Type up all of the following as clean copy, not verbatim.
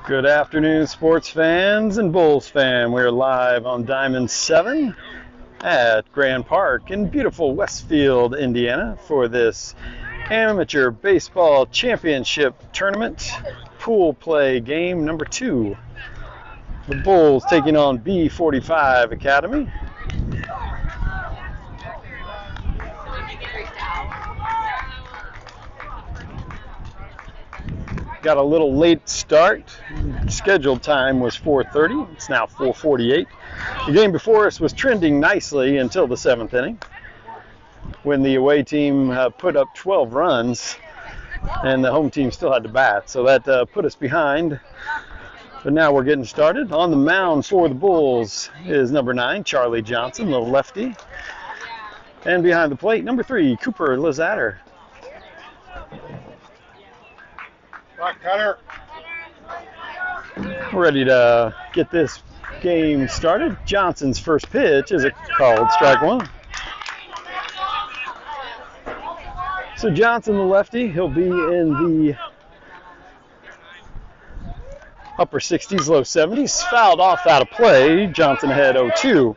Good afternoon, sports fans and Bulls fan. We're live on Diamond 7 at Grand Park in beautiful Westfield, Indiana for this amateur baseball championship tournament pool play game number 2. The Bulls taking on B45 Academy. Got a little late start. Scheduled time was 4:30. It's now 4:48. The game before us was trending nicely until the 7th inning, when the away team put up 12 runs and the home team still had to bat. So that put us behind. But now we're getting started. On the mound for the Bulls is number 9, Charlie Johnson, the lefty. And behind the plate, number 3, Cooper Lizatter. Cutter. We're ready to get this game started. Johnson's first pitch is called strike 1. So Johnson, the lefty, he'll be in the upper 60s, low 70s. Fouled off out of play. Johnson ahead 0-2.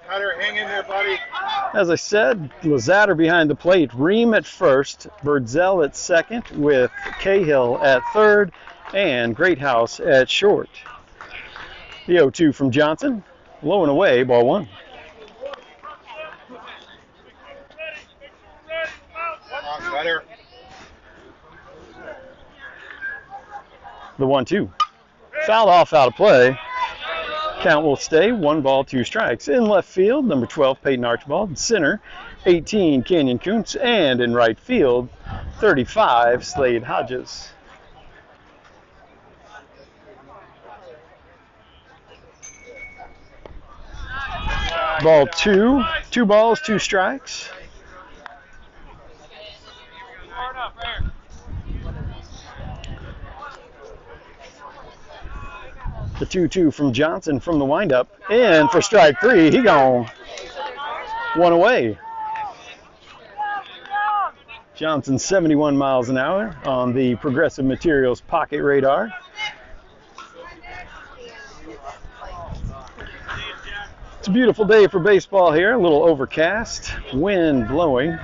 Cutter, hang in there, buddy. As I said, Lizatter behind the plate, Ream at first, Birdsell at second, with Cahill at third, and Greathouse at short. The 0-2 from Johnson, low and away, ball 1. Cutter. The 1-2. Fouled off out of play. Count will stay, 1 ball, 2 strikes. In left field, number 12, Peyton Archibald. In center, 18, Canyon Kuntz. And in right field, 35, Slade Hodges. Ball 2, 2 balls, 2 strikes. The 2-2 from Johnson from the windup. And for strike 3, he gone 1 away. Johnson 71 miles an hour on the Progressive Materials Pocket Radar. It's a beautiful day for baseball here. A little overcast, wind blowing.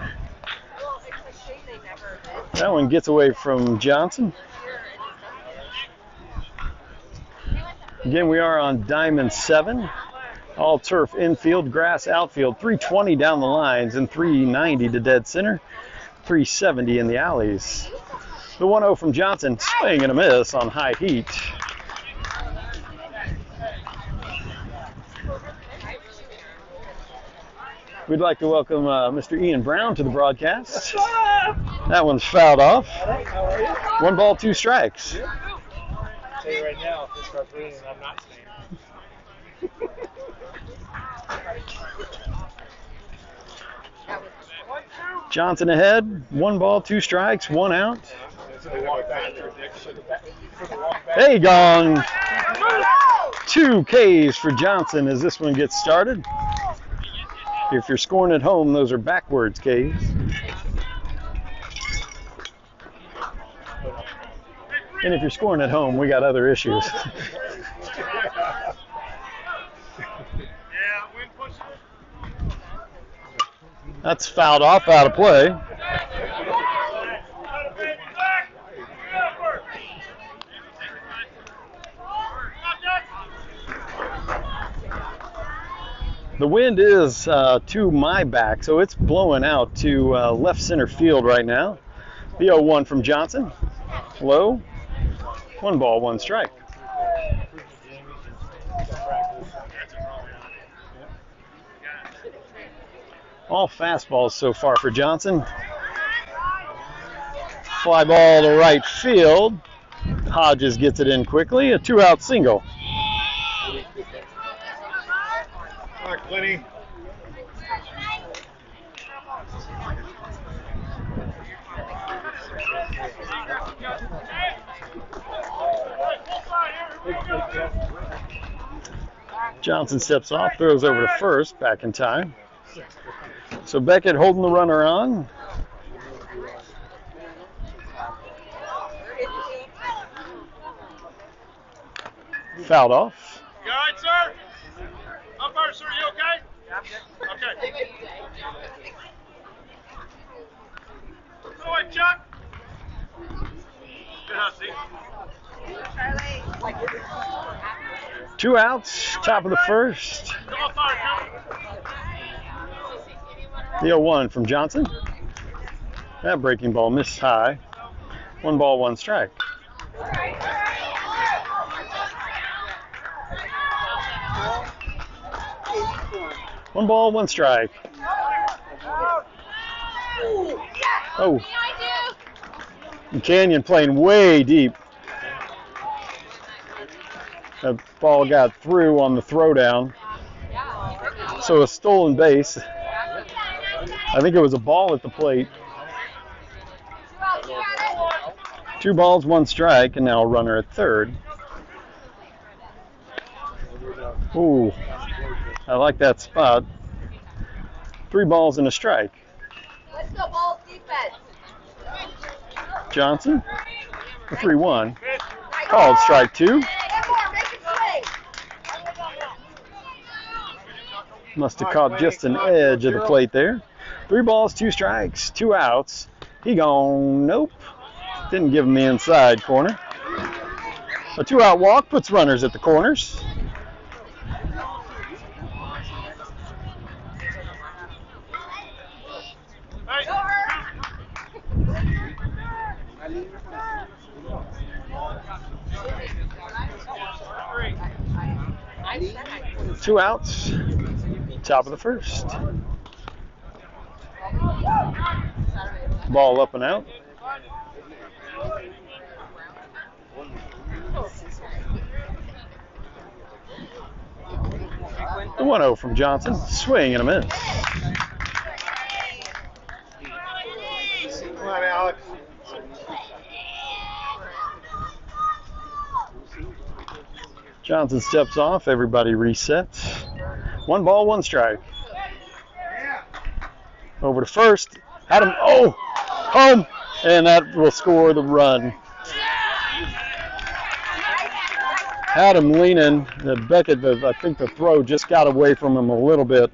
That one gets away from Johnson. Again, we are on Diamond 7. All turf infield, grass outfield, 320 down the lines and 390 to dead center, 370 in the alleys. The 1-0 from Johnson, swing and a miss on high heat. We'd like to welcome Mr. Ian Brown to the broadcast. That one's fouled off. 1 ball, 2 strikes. I'll tell you right now, if this starts raining, I'm not staying. Johnson ahead. 1 ball, 2 strikes, 1 out. Hey, gone. 2 Ks for Johnson as this one gets started. If you're scoring at home, those are backwards Ks. And if you're scoring at home, we got other issues. That's fouled off, out of play. The wind is to my back, so it's blowing out to left center field right now. The 0-1 from Johnson. Low. 1 ball, 1 strike. All fastballs so far for Johnson. Fly ball to right field. Hodges gets it in quickly. A 2-out single. Come on, Clinty. Johnson steps off, throws over to first, back in time. So Beckett holding the runner on. Fouled off. You all right, sir? Umpire, sir, you okay? Okay. Go ahead, Chuck. Good house, Steve. 2 outs, top of the first. The 0-1 from Johnson. That breaking ball missed high. 1 ball, 1 strike. One ball, 1 strike. Oh. Canyon playing way deep. That ball got through on the throwdown. So a stolen base. I think it was a ball at the plate. 2 balls, 1 strike, and now a runner at third. Ooh, I like that spot. 3 balls and a strike. Let's go, Balls defense. Johnson, a 3-1. Called strike 2. Must have caught just an edge of the plate there. 3 balls, 2 strikes, 2 outs. He gone, nope. Didn't give him the inside corner. A 2-out walk puts runners at the corners. Two outs, top of the first. Ball up and out. The 1-0 from Johnson, swing and a miss. Come on, Alex. Johnson steps off, everybody resets. 1 ball, 1 strike. Over to first, had him, oh, home, and that will score the run. Had him leaning, Beckett, I think the throw just got away from him a little bit.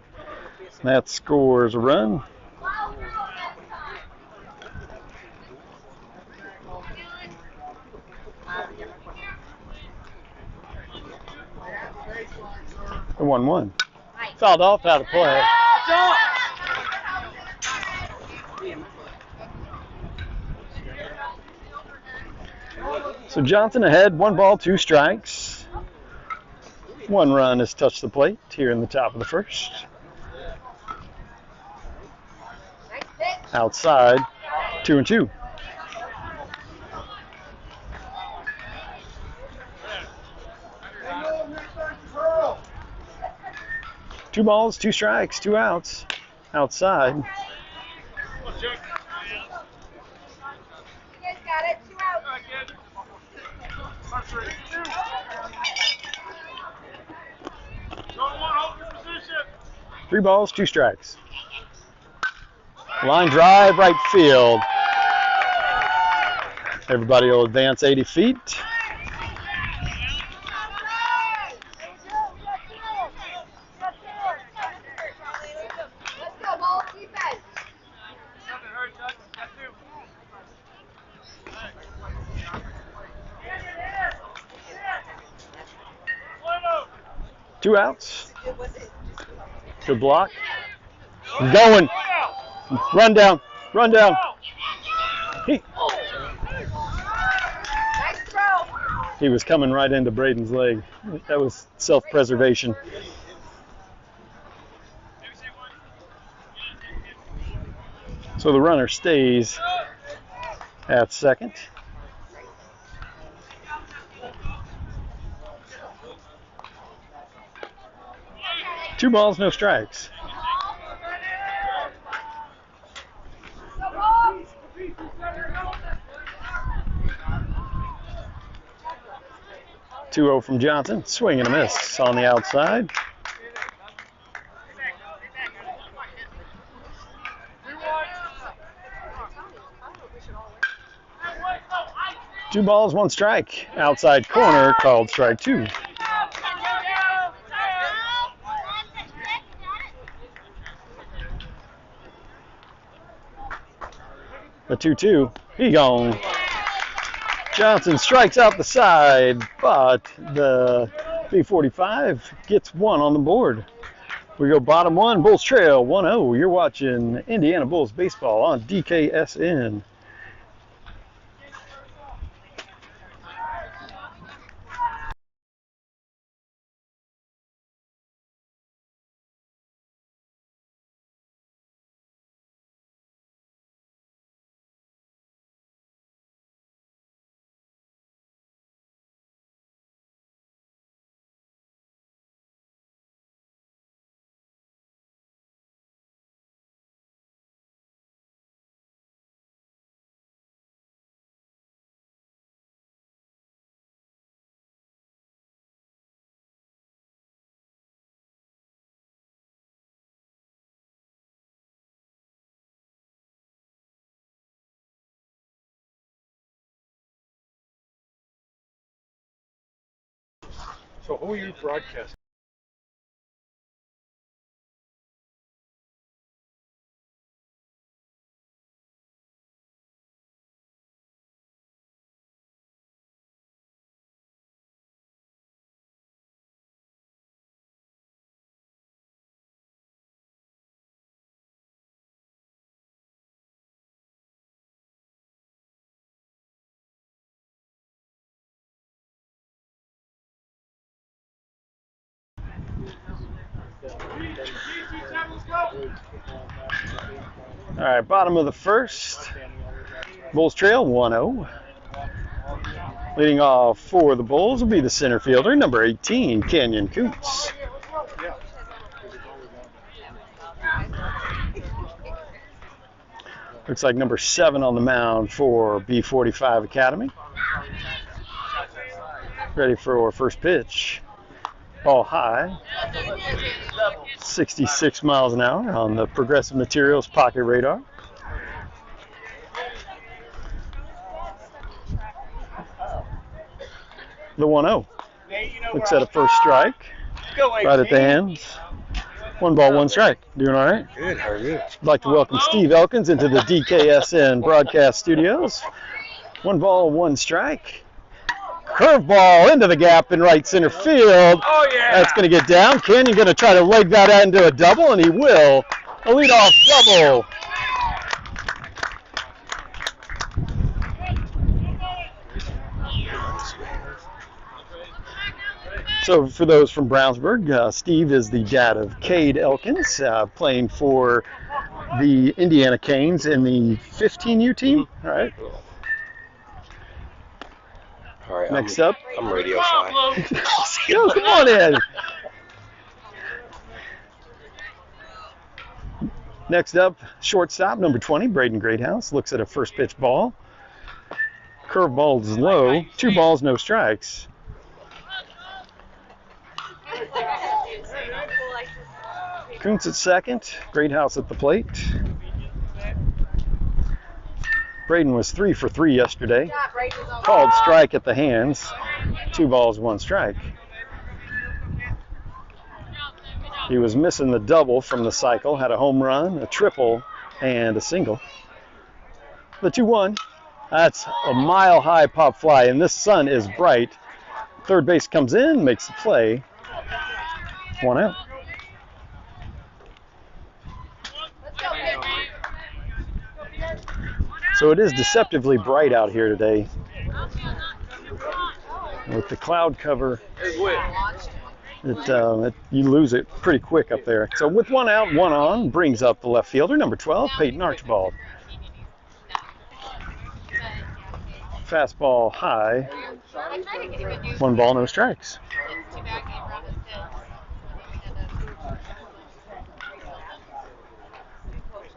That scores a run. The 1-1. Fouled off, out of play. So Johnson ahead, 1 ball, 2 strikes. 1 run has touched the plate here in the top of the first. Outside, 2-2. Two balls, two strikes, two outs. Outside. You guys got it. 2 out. Three balls, two strikes. Line drive, right field. Everybody will advance 80 feet. Let's go, ball defense. Two outs. Good block. Going. Run down. Run down. Nice throw. He was coming right into Braden's leg. That was self-preservation. So the runner stays at second. Two balls, no strikes. Go, ball. 2-0 from Johnson. Swing and a miss on the outside. Two balls, one strike. Outside corner, called strike two. The 2-2. He gone. Johnson strikes out the side, but the B45 gets one on the board. We go bottom one, Bulls trail 1-0. You're watching Indiana Bulls baseball on DKSN. So who are you broadcasting? All right, bottom of the first. Bulls trail 1-0. Leading off for the Bulls will be the center fielder, number 18, Canyon Coots. Looks like number 7 on the mound for B45 Academy. Ready for first pitch. Ball high. 66 miles an hour on the Progressive Materials pocket radar. The 1-0. Looks at a first strike. Right at the hands. One ball, one strike. Doing all right? Good, how are you? I'd like to welcome Steve Elkins into the DKSN broadcast studios. One ball, one strike. Curveball into the gap in right center field. Oh, yeah. That's going to get down. Canyon going to try to leg that into a double, and he will. A leadoff double. So for those from Brownsburg, Steve is the dad of Cade Elkins, playing for the Indiana Canes in the 15U team. All right. All right. Next up. I'm radio shy. Yo, come on in. Next up, shortstop, number 20, Braden Greathouse, looks at a first pitch ball. Curveball is low. 2 balls, no strikes. Kuntz at second. Greathouse at the plate. Braden was 3 for 3 yesterday. Called strike at the hands. 2 balls, 1 strike. He was missing the double from the cycle. Had a home run, a triple, and a single. The 2-1. That's a mile-high pop fly, and this sun is bright. Third base comes in, makes the play. 1 out. So it is deceptively bright out here today. With the cloud cover, you lose it pretty quick up there. So with 1 out, 1 on, brings up the left fielder, number 12, Peyton Archibald. Fastball high. 1 ball, no strikes.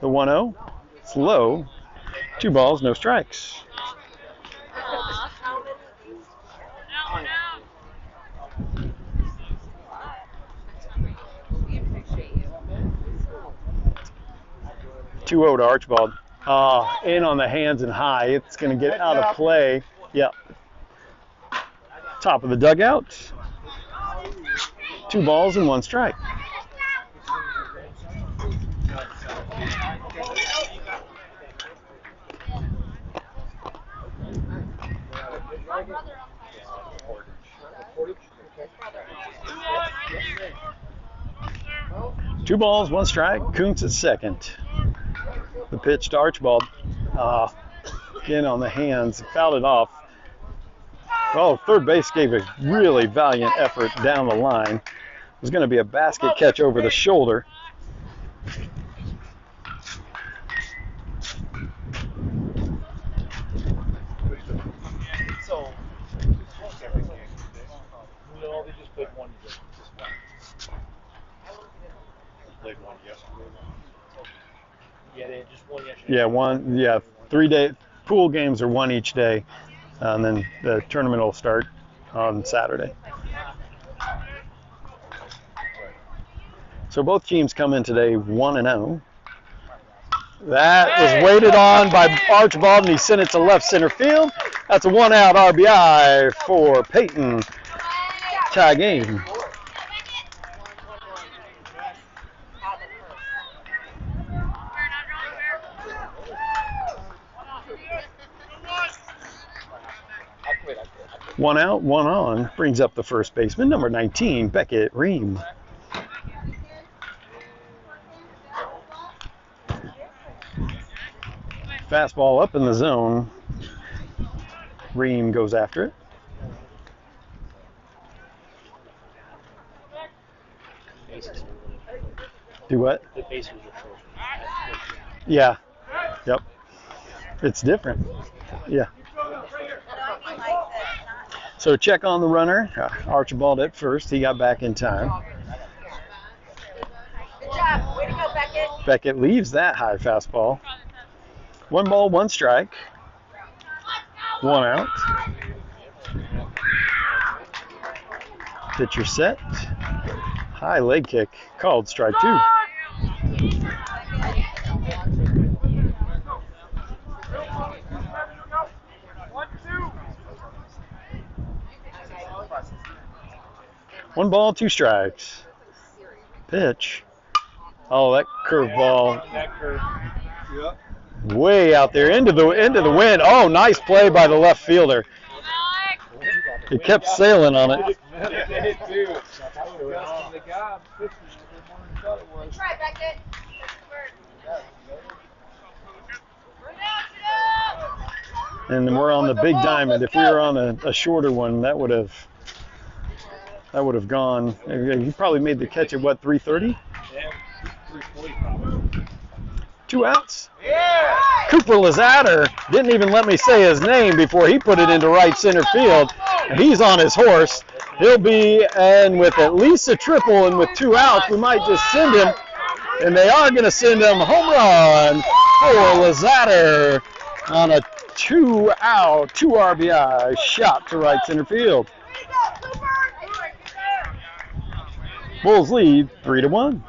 The 1-0. It's low. 2 balls, no strikes. Two 2-0 to Archibald. In on the hands and high. It's going to get out of play. Yep. Top of the dugout. 2 balls and 1 strike. Two balls, 1 strike. Kuntz at second. The pitch to Archibald. Again on the hands, fouled it off. Oh, third base gave a really valiant effort down the line. It was going to be a basket catch over the shoulder. So, no, they just played one. Played one yesterday. Yeah, they had just one yesterday. Yeah, 1. Yeah, 3-day pool games are 1 each day, and then the tournament will start on Saturday. So both teams come in today 1-0. That was waited on by Archibald, and he sent it to left center field. That's a 1-out RBI for Peyton. Tie game. One out, 1 on, brings up the first baseman, number 19, Beckett Ream. Fastball up in the zone. Ream goes after it. Do what? The bases are short. Yeah. Yep. It's different. Yeah. So check on the runner. Archibald at first. He got back in time. Good job. Way to go, Beckett. Beckett leaves that high fastball. 1 ball, 1 strike. 1 out. Pitcher set. High leg kick. Called strike 2. One ball, 2 strikes. Pitch. Oh, that curveball. That curve. Yep. Way out there into the wind. Oh, nice play by the left fielder. He kept sailing on it. Try, Beckett. And we're on the big diamond. If we were on a shorter one, that would have gone. He probably made the catch at what, 3:30? Yeah, 3:40 probably. 2 outs. Cooper Lazatter didn't even let me say his name before he put it into right center field. He's on his horse. He'll be, and with at least a triple and with 2 outs, we might just send him. And they are going to send him home run for Lazatter on a 2-out, 2 RBI shot to right center field. Bulls lead 3-1.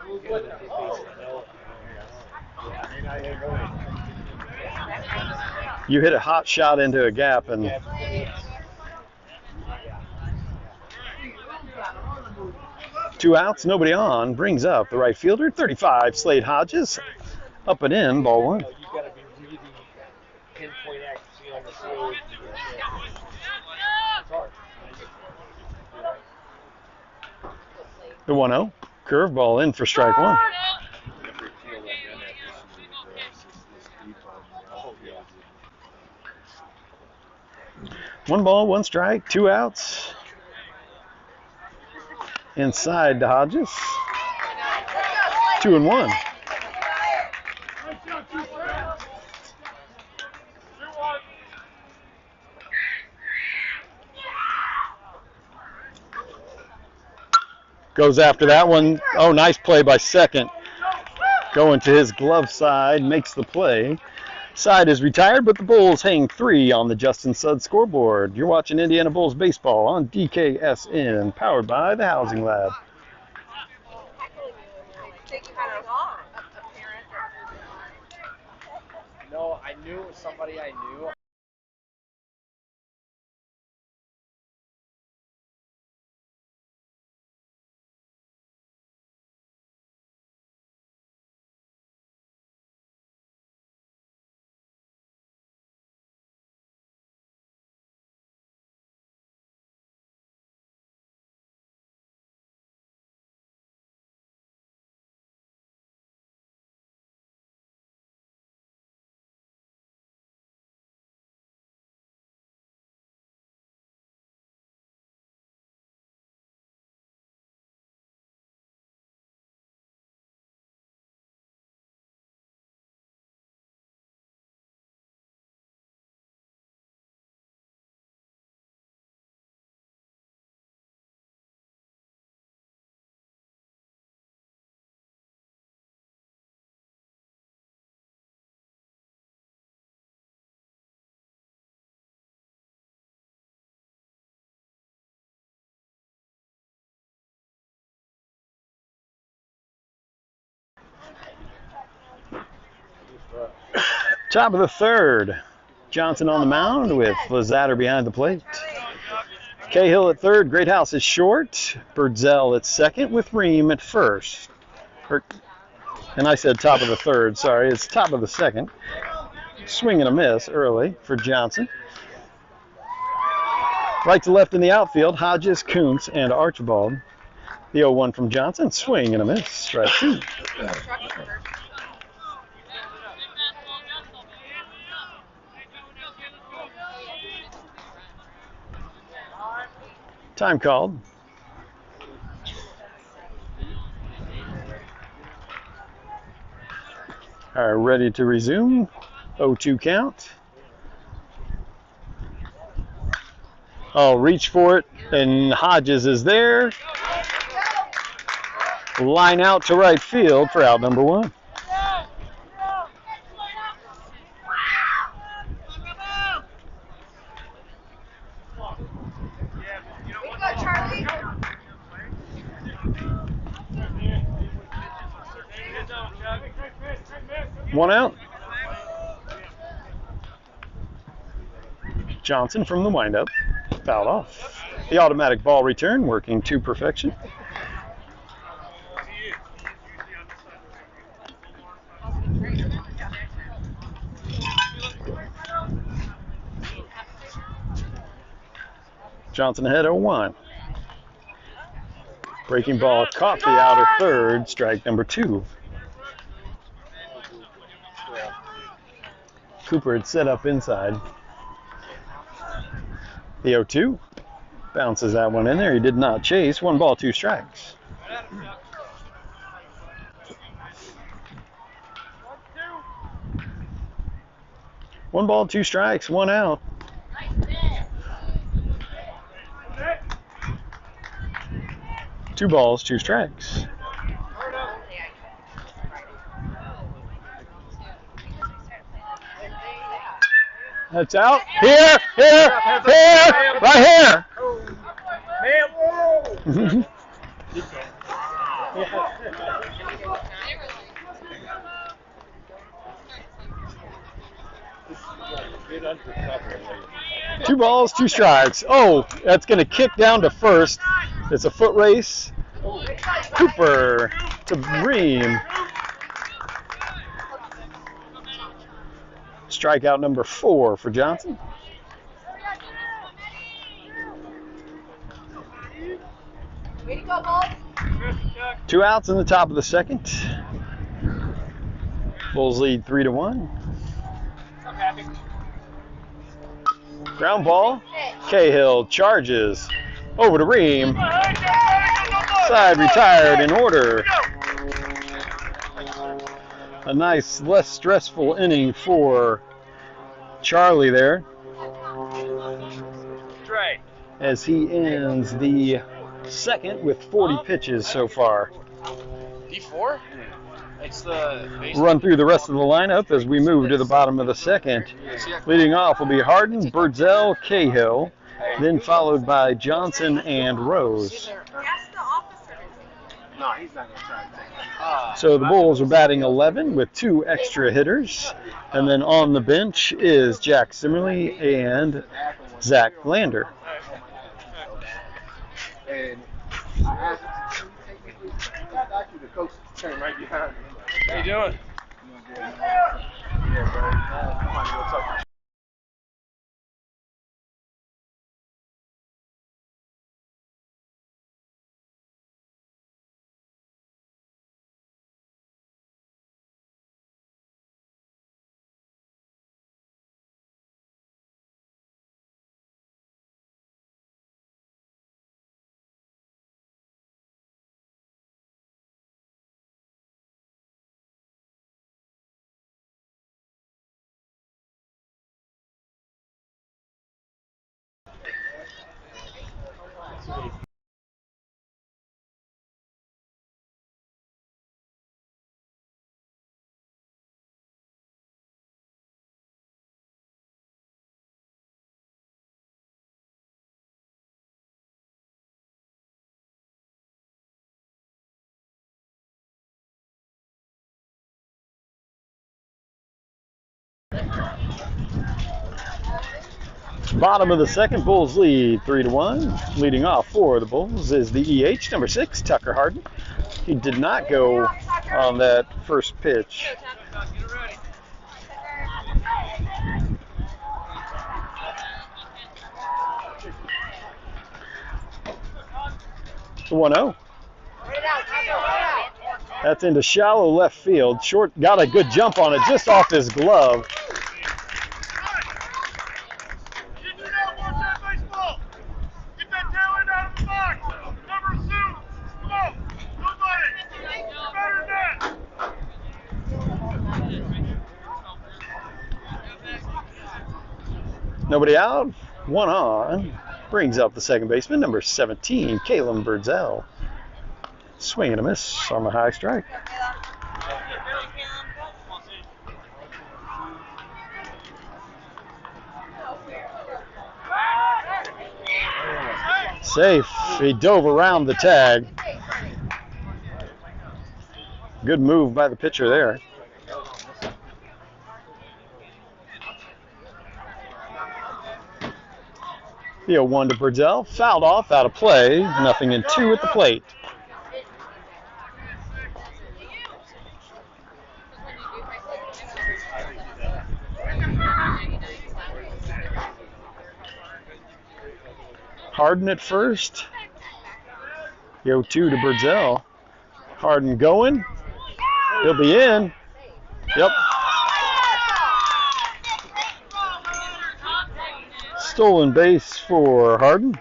You hit a hot shot into a gap, and two outs, nobody on, brings up the right fielder, 35, Slade Hodges, up and in, ball 1. You got to be really pinpoint accuracy on the field. It's hard. The 1-0, curveball in for strike 1. One ball, 1 strike, 2 outs. Inside to Hodges. 2-1. Goes after that one. Oh, nice play by second. Going to his glove side, makes the play. Side is retired, but the Bulls hang 3 on the Justin Sudd scoreboard. You're watching Indiana Bulls baseball on DKSN, powered by the Housing Lab. No, I knew it was somebody I knew. Top of the 3rd. Johnson on the mound with Lazatter behind the plate. Cahill at 3rd. Greathouse is short. Birdsell at 2nd with Ream at 1st. And I said top of the 3rd. Sorry, it's top of the 2nd. Swing and a miss early for Johnson. Right to left in the outfield, Hodges, Kuntz, and Archibald. The 0-1 from Johnson. Swing and a miss. Strike 2. Time called. All right, ready to resume. 0-2 count. Oh, reach for it, and Hodges is there. Line out to right field for out number 1. One out. Johnson from the windup. Fouled off. The automatic ball return working to perfection. Johnson ahead 0-1. Breaking ball caught the outer 3rd, strike number 2. Cooper had set up inside. The 0-2 bounces that one in there. He did not chase. 1 ball, 2 strikes. 1 ball, 2 strikes, 1 out. Two balls, 2 strikes. That's out. Here, right here. Two balls, 2 strikes. Oh, that's going to kick down to first. It's a foot race. Cooper to Bream. Strikeout number 4 for Johnson. Way to go, Bulls. 2 outs in the top of the second. Bulls lead 3-1. Ground ball. Cahill charges over to Ream. Side retired in order. A nice, less stressful inning for Charlie there, as he ends the second with 40 pitches so far. D4? It's the Run through the rest of the lineup as we move to the bottom of the second. Leading off will be Harden, Birdsell, Cahill, then followed by Johnson and Rose. No, he's not gonna try to take it. So the Bulls are batting 11 with 2 extra hitters. And then on the bench is Jack Simmerly and Zach Glander. And I asked actually the coach came right behind me. How you doing? Yeah, bro. I'm gonna go talk to Bottom of the second, Bulls lead 3-1. Leading off for the Bulls is the EH, number 6, Tucker Harden. He did not go on that first pitch. The 1-0. That's into shallow left field. Short got a good jump on it just off his glove. Nobody out, 1 on. Brings up the second baseman, number 17, Kalen Birdsell. Swing and a miss on the high strike. Safe. He dove around the tag. Good move by the pitcher there. The 0-1 to Birdsell, fouled off, out of play, 0-2 at the plate. Harden at first. The 0-2 to Birdsell. Harden going. He'll be in. Yep. Stolen base for Harden.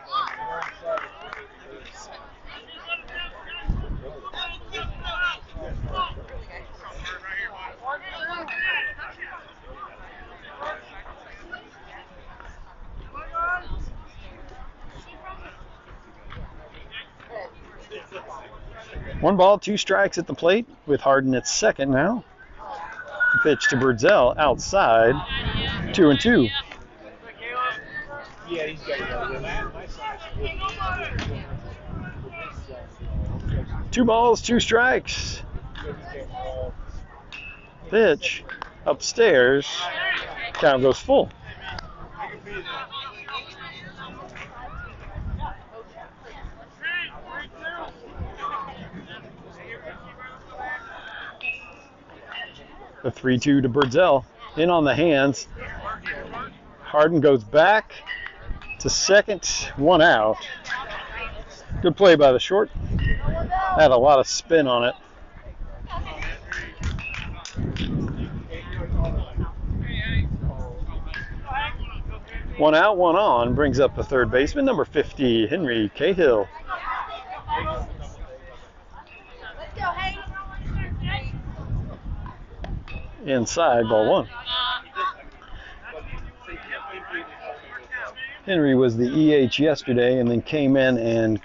1 ball, 2 strikes at the plate with Harden at second now. The pitch to Birdsell outside, 2-2. Yeah, he's got my size. 2 balls, 2 strikes. Pitch upstairs. Count goes full. The 3-2 to Birdsell. In on the hands. Harden goes back to second, 1 out. Good play by the short. Had a lot of spin on it. One out, 1 on, brings up the third baseman, number 50, Henry Cahill. Inside, ball 1. Henry was the EH yesterday and then came in and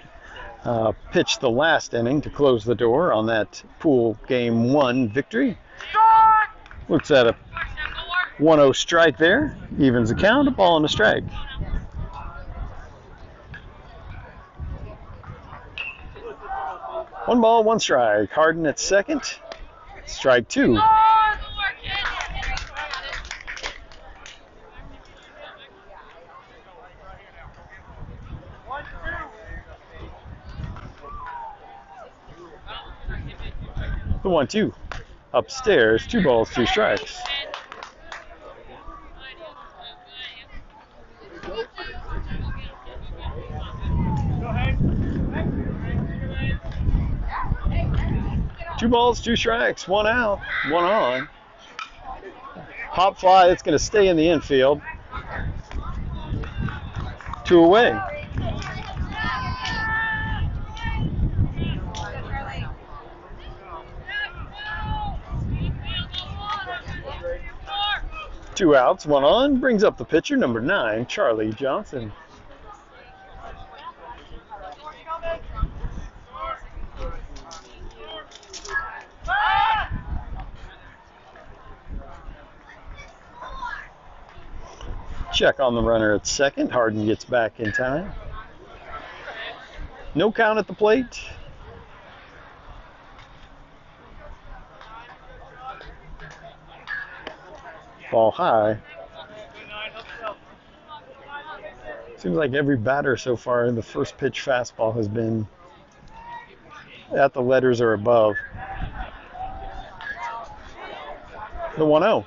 pitched the last inning to close the door on that pool game 1 victory. Looks at a 1-0 strike there. Evens the count, a ball and a strike. One ball, 1 strike. Harden at second. Strike 2. The 1-2. Upstairs, 2 balls, 2 strikes. Two balls, 2 strikes, 1 out, 1 on. Pop fly, it's going to stay in the infield. 2 away. Two outs, 1 on, brings up the pitcher, number 9, Charlie Johnson. Check on the runner at second. Harden gets back in time. No count at the plate. Ball high. Seems like every batter so far in the first pitch fastball has been at the letters or above. The 1-0.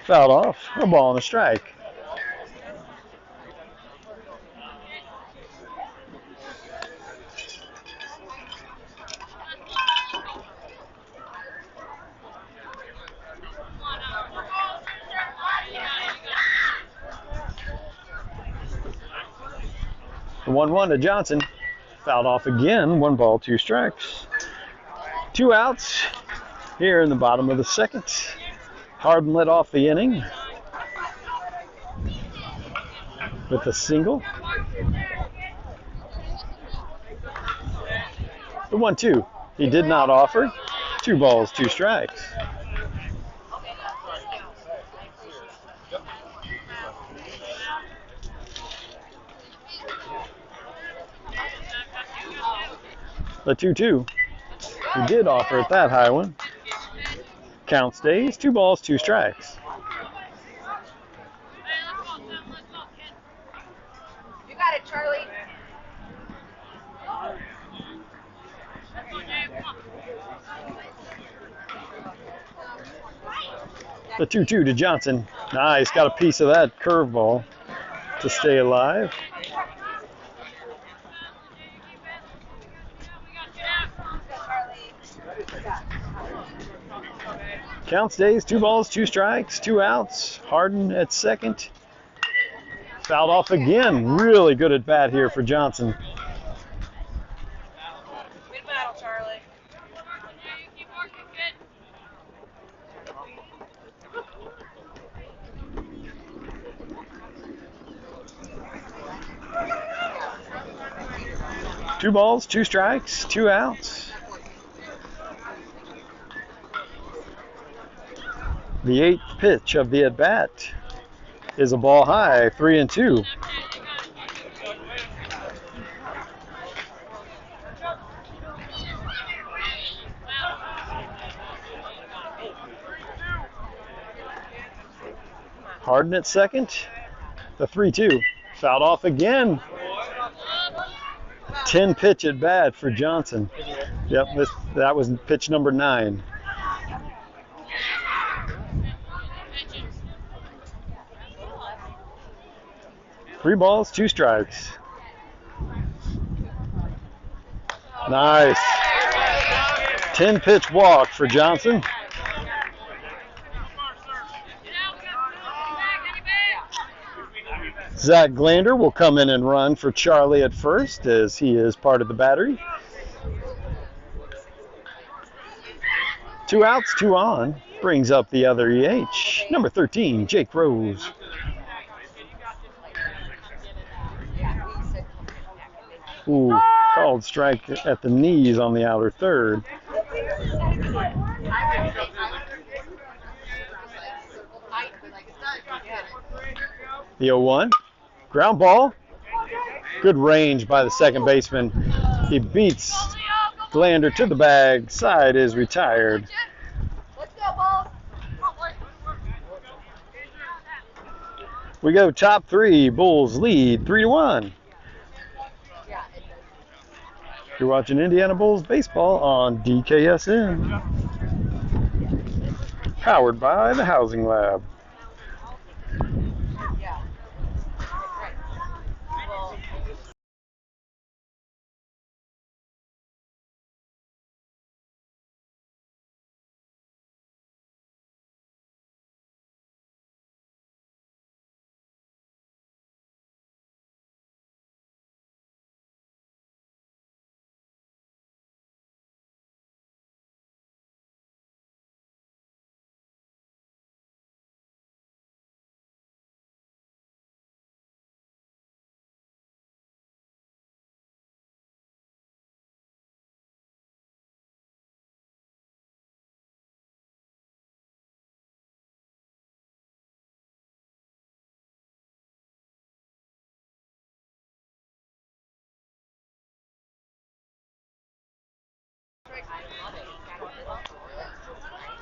Fouled off. A ball and a strike. The 1-1 to Johnson. Fouled off again. 1 ball, 2 strikes. 2 outs here in the bottom of the second. Harden led off the inning with a single. The 1-2. He did not offer. 2 balls, 2 strikes. The 2-2. He did offer at that high one. Count stays, 2 balls, 2 strikes. You got it, Charlie. The 2-2 to Johnson. Nice, got a piece of that curveball to stay alive. Count stays, 2 balls, 2 strikes, 2 outs. Harden at second. Fouled off again. Really good at bat here for Johnson. Good battle, Charlie. 2 balls, 2 strikes, 2 outs. The 8th pitch of the at-bat is a ball high, 3-2. Harden at second. The 3-2. Fouled off again. 10 pitch at bat for Johnson. Yep, that was pitch number 9. Three balls, 2 strikes. Nice. 10 pitch walk for Johnson. Zach Glander will come in and run for Charlie at first, as he is part of the battery. 2 outs, 2 on. Brings up the other EH. Number 13, Jake Rose. Ooh, called strike at the knees on the outer third. The 0-1. Ground ball. Good range by the second baseman. He beats Glander to the bag. Side is retired. We go top 3. Bulls lead 3-1. You're watching Indiana Bulls baseball on DKSN. Powered by the Housing Lab.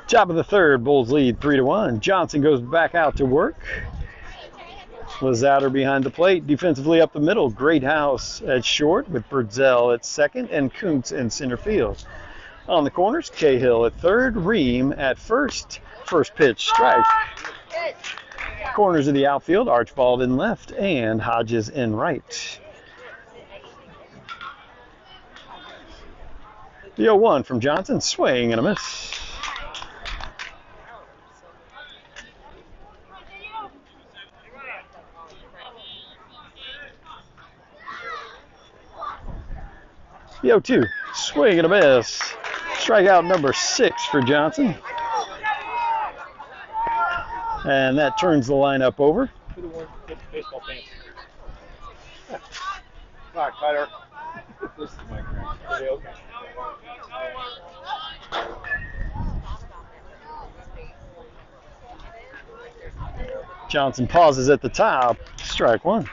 Top of the third, Bulls lead 3-1. Johnson goes back out to work. Lazzater behind the plate, defensively up the middle. Greathouse at short with Birdzell at second and Kuntz in center field. On the corners, Cahill at third, Ream at first. First pitch, strike. Corners of the outfield, Archibald in left and Hodges in right. The 0-1 from Johnson, swing and a miss. The 0-2, swing and a miss. Strikeout number 6 for Johnson. And that turns the lineup over. Baseball fans. All right, Tyler. This is my okay. Johnson pauses at the top. Strike 1.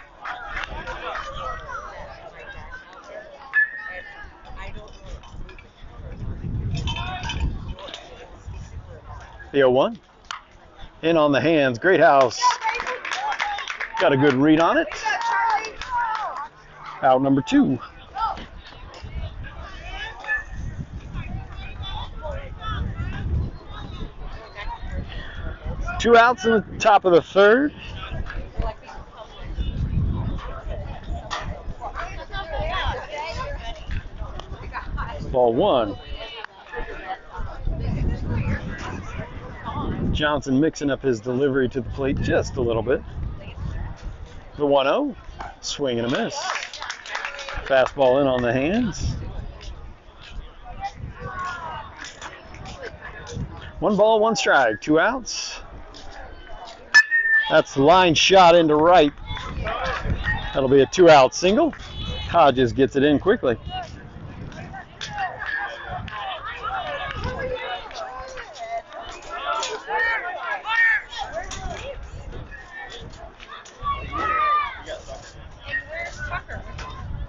The 0-1. In on the hands. Greathouse. Got a good read on it. Out number 2. Two outs in the top of the third. Ball 1. Johnson mixing up his delivery to the plate just a little bit. The 1-0. Swing and a miss. Fastball in on the hands. 1 ball, 1 strike. 2 outs. That's the line shot into right. That'll be a 2-out single. Hodges gets it in quickly.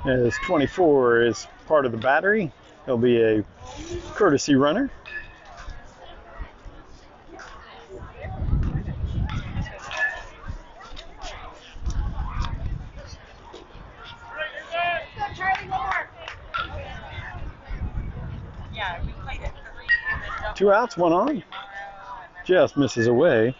As 24 is part of the battery, he'll be a courtesy runner. Two outs, one on. Just misses away.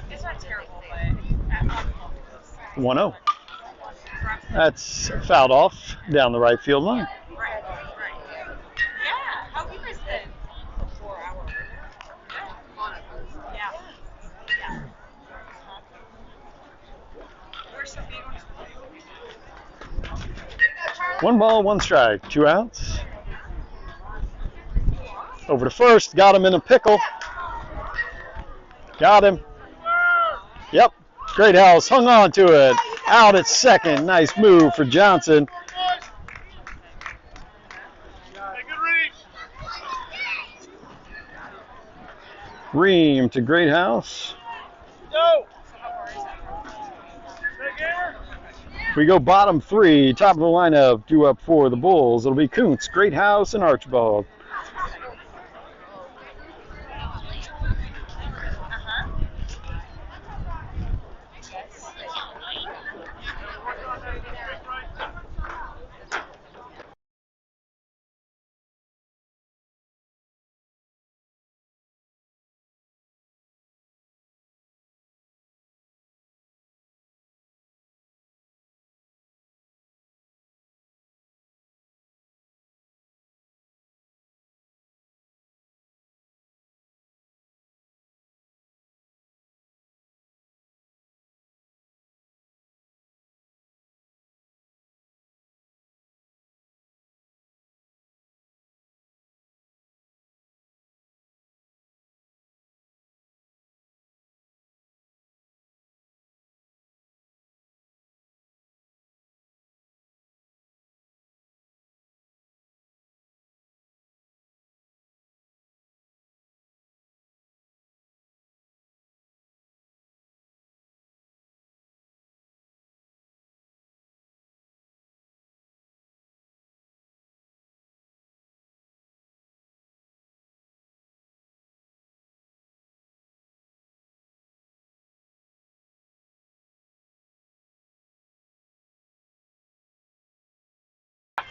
It's not terrible, but 1-0. That's fouled off down the right field line. right. Yeah, how have you guys been? 4 hours. Yeah. Where's Sophia going to school? 1 ball, 1 strike, 2 outs. Over to first, got him in a pickle. Got him. Yep, Great House hung on to it. Out at second, nice move for Johnson. Ream to Great House. We go bottom 3, top of the lineup, due up for the Bulls. It'll be Kuntz, Great House, and Archibald.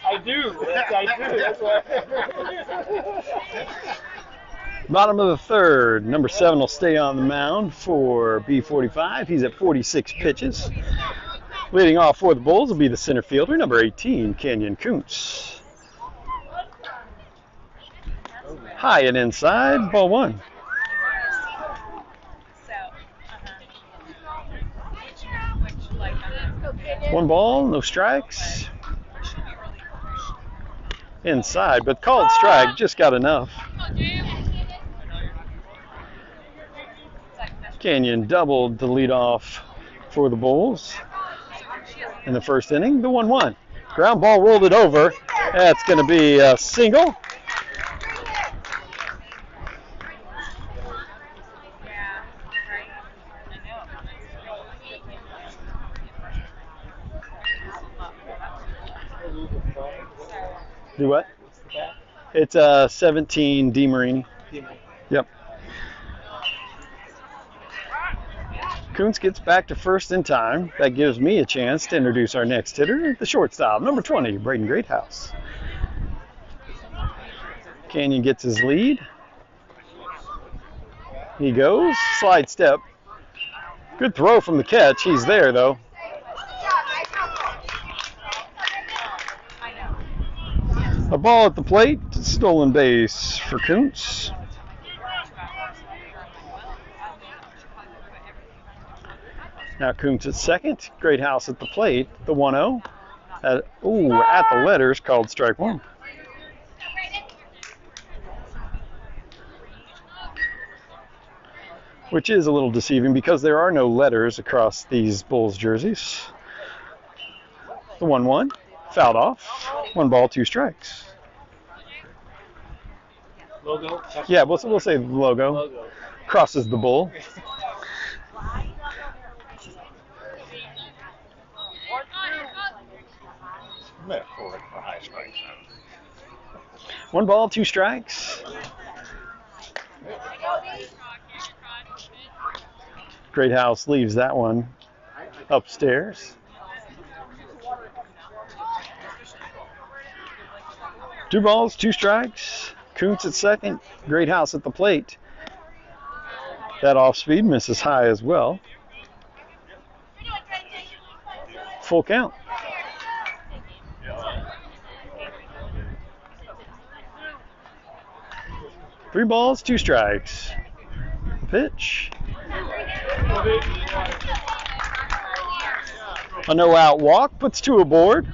I do. That's why. Bottom of the third, number 7 will stay on the mound for B45. He's at 46 pitches. Leading off for the Bulls will be the center fielder, number 18, Kenyon Kuntz. High and inside, ball 1. One ball, no strikes. Inside, but called strike, just got enough. Kenyon doubled to lead off for the Bulls in the first inning, the 1-1. Ground ball rolled it over. That's going to be a single. Do what? It's a 17 DeMarini. Yep. Kuntz gets back to first in time. That gives me a chance to introduce our next hitter, the shortstop, number 20, Braden Greathouse. Kenyon gets his lead. He goes, slide step. Good throw from the catch. He's there, though. A ball at the plate, stolen base for Kuntz. Now Kuntz at second, Greathouse at the plate, the 1-0. At the letters, called strike 1. which is a little deceiving because there are no letters across these Bulls jerseys. The 1-1, fouled off. 1 ball, 2 strikes. Logo? Yeah, we'll say the logo. Crosses the bull. Metaphoric for high strikes. 1 ball, 2 strikes. Greathouse leaves that one upstairs. 2 balls, 2 strikes. Kuntz at second. Greathouse at the plate. That off speed misses high as well. Full count. Three balls, 2 strikes. Pitch. A no-out walk puts 2 aboard.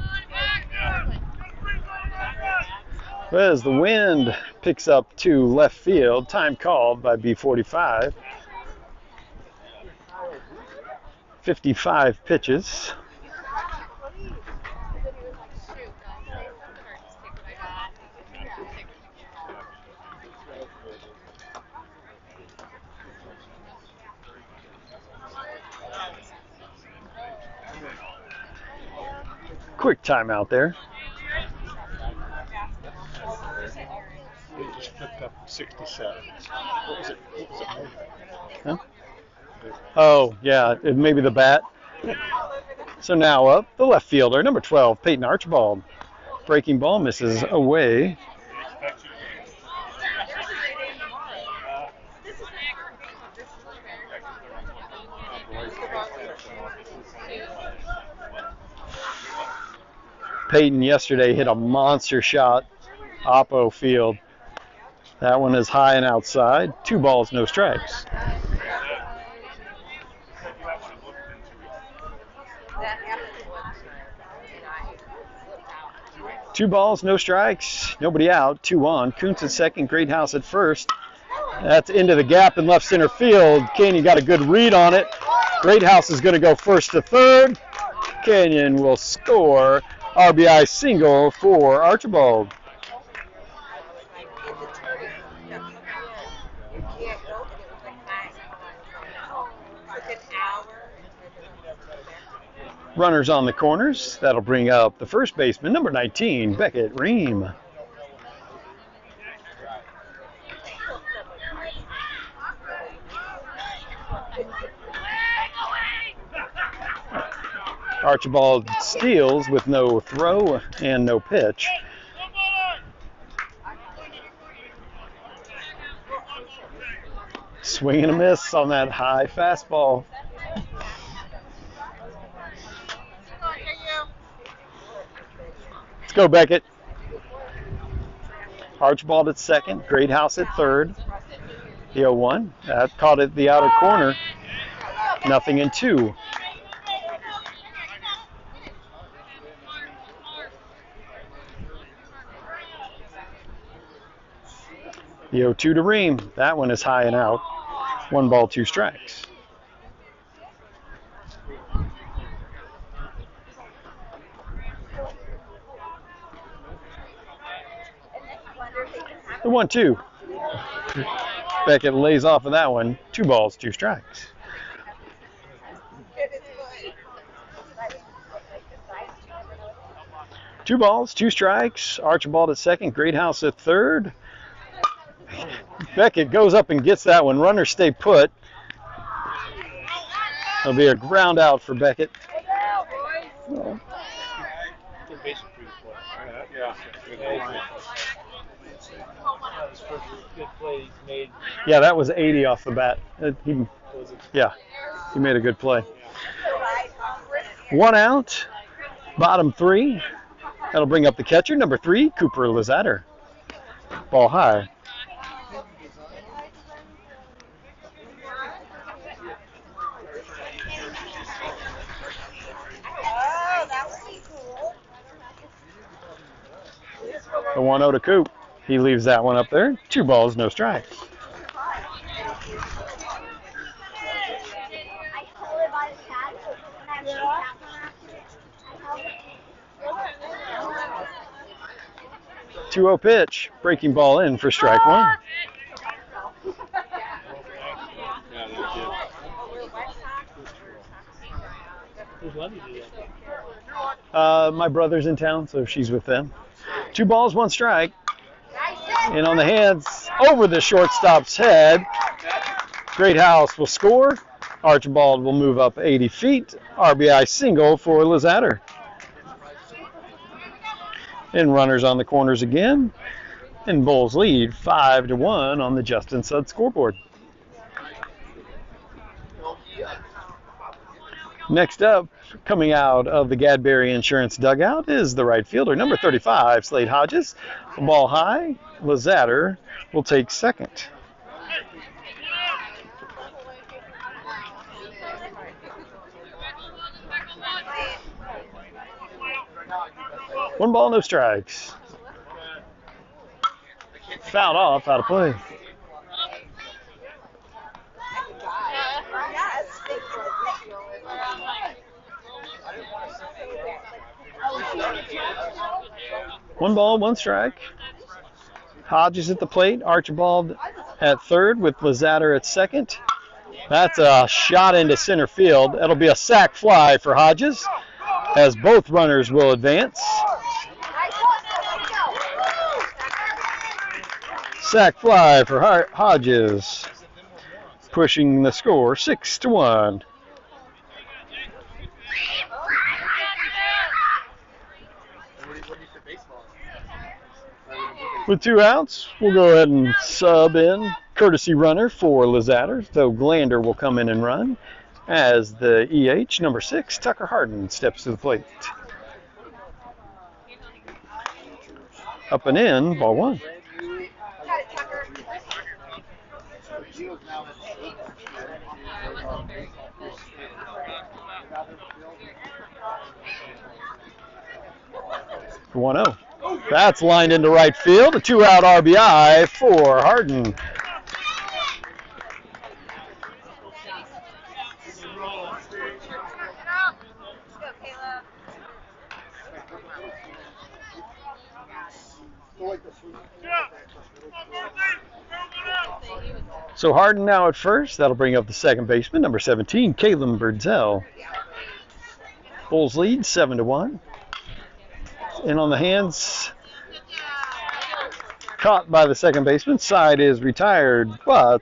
As the wind picks up to left field, time called by B45. 55 pitches. Quick timeout there. They just flipped up 67. What was it? Huh? Oh, yeah, maybe the bat. So now up, the left fielder, number 12, Peyton Archibald. Breaking ball misses away. Peyton yesterday hit a monster shot, Oppo field. That one is high and outside. 2 balls, no strikes. Two balls, no strikes. Nobody out. 2-1. Kuntz at second. Greathouse at first. That's into the gap in left center field. Canyon got a good read on it. Greathouse is going to go first to third. Canyon will score. RBI single for Archibald. Runners on the corners. That'll bring up the first baseman, number 19, Beckett Ream. Archibald steals with no throw and no pitch. Swing and a miss on that high fastball. Let's go, Beckett. Archibald at second, Greathouse at third. The 0-1, that caught it the outer corner. 0-2. The 0-2 to Ream. That one is high and out. 1 ball, 2 strikes. The 1-2. Beckett lays off of that one. 2 balls, 2 strikes. Two balls, 2 strikes. Archibald at second, Greathouse at third. Beckett goes up and gets that one. Runners stay put. It'll be a ground out for Beckett. Yeah, that was 80 off the bat. He made a good play. 1 out, bottom 3. That'll bring up the catcher, number 3, Cooper Lizatter. Ball high. The 1-0 to Coop. He leaves that one up there. 2 balls, no strikes. 2-0 pitch. Breaking ball in for strike one. My brother's in town, so she's with them. 2 balls, 1 strike. And on the hands, over the shortstop's head. Greathouse will score. Archibald will move up 80 feet. RBI single for Lizatter. And runners on the corners again. And Bulls lead 5-1 on the Justin Sudd scoreboard. Next up, coming out of the Gadberry Insurance dugout is the right fielder, number 35, Slade Hodges. The ball high. Lizatter will take second. One ball, no strikes. Fouled off, out of play. One ball, 1 strike. Hodges at the plate. Archibald at third with Lizatter at second. That's a shot into center field. That'll be a sac fly for Hodges, as both runners will advance. Sac fly for Hodges, pushing the score 6-1. With 2 outs, we'll go ahead and sub in courtesy runner for Lizatter, so Glander will come in and run as the EH, number 6, Tucker Harden, steps to the plate. Up and in, ball 1. For 1-0. That's lined into right field. A 2-out RBI for Harden. So Harden now at first. That'll bring up the second baseman, number 17, Caleb Birdsell. Bulls lead 7-1. And on the hands, caught by the second baseman. Side is retired, but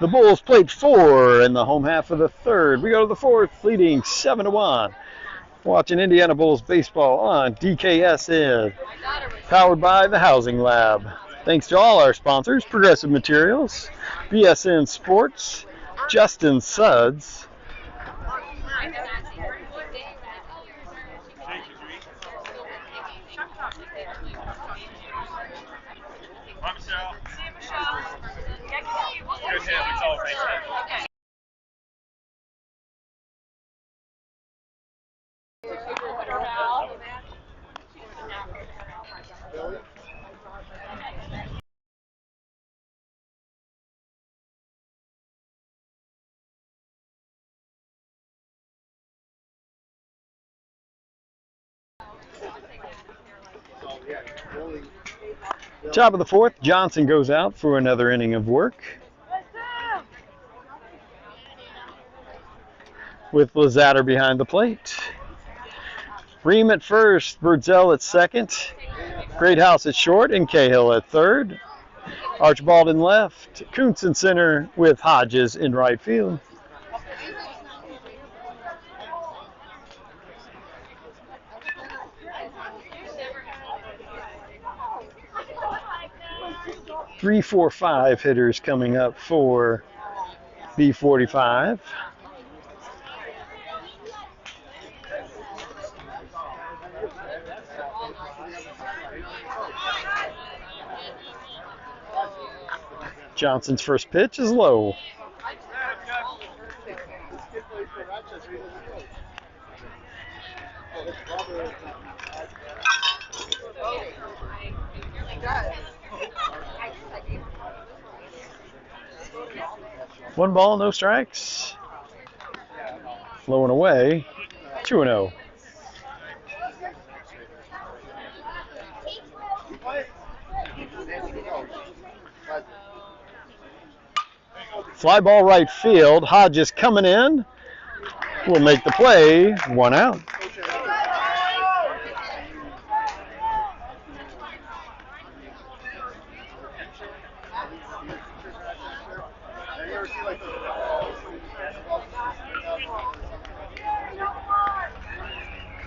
the Bulls played 4 in the home half of the third. We go to the fourth, leading 7-1. Watching Indiana Bulls baseball on DKSN, powered by the Housing Lab. Thanks to all our sponsors: Progressive Materials, BSN Sports, Justin Suds, top of the fourth. Johnson goes out for another inning of work, with Lizatter behind the plate. Ream at first, Birdsell at second, Greathouse at short, and Cahill at third. Archibald in left, Kuntz in center, with Hodges in right field. Three, 4, 5 hitters coming up for B45. Johnson's first pitch is low. One ball, no strikes. Low and away, 2-0. Fly ball right field. Hodges coming in. Will make the play. 1 out.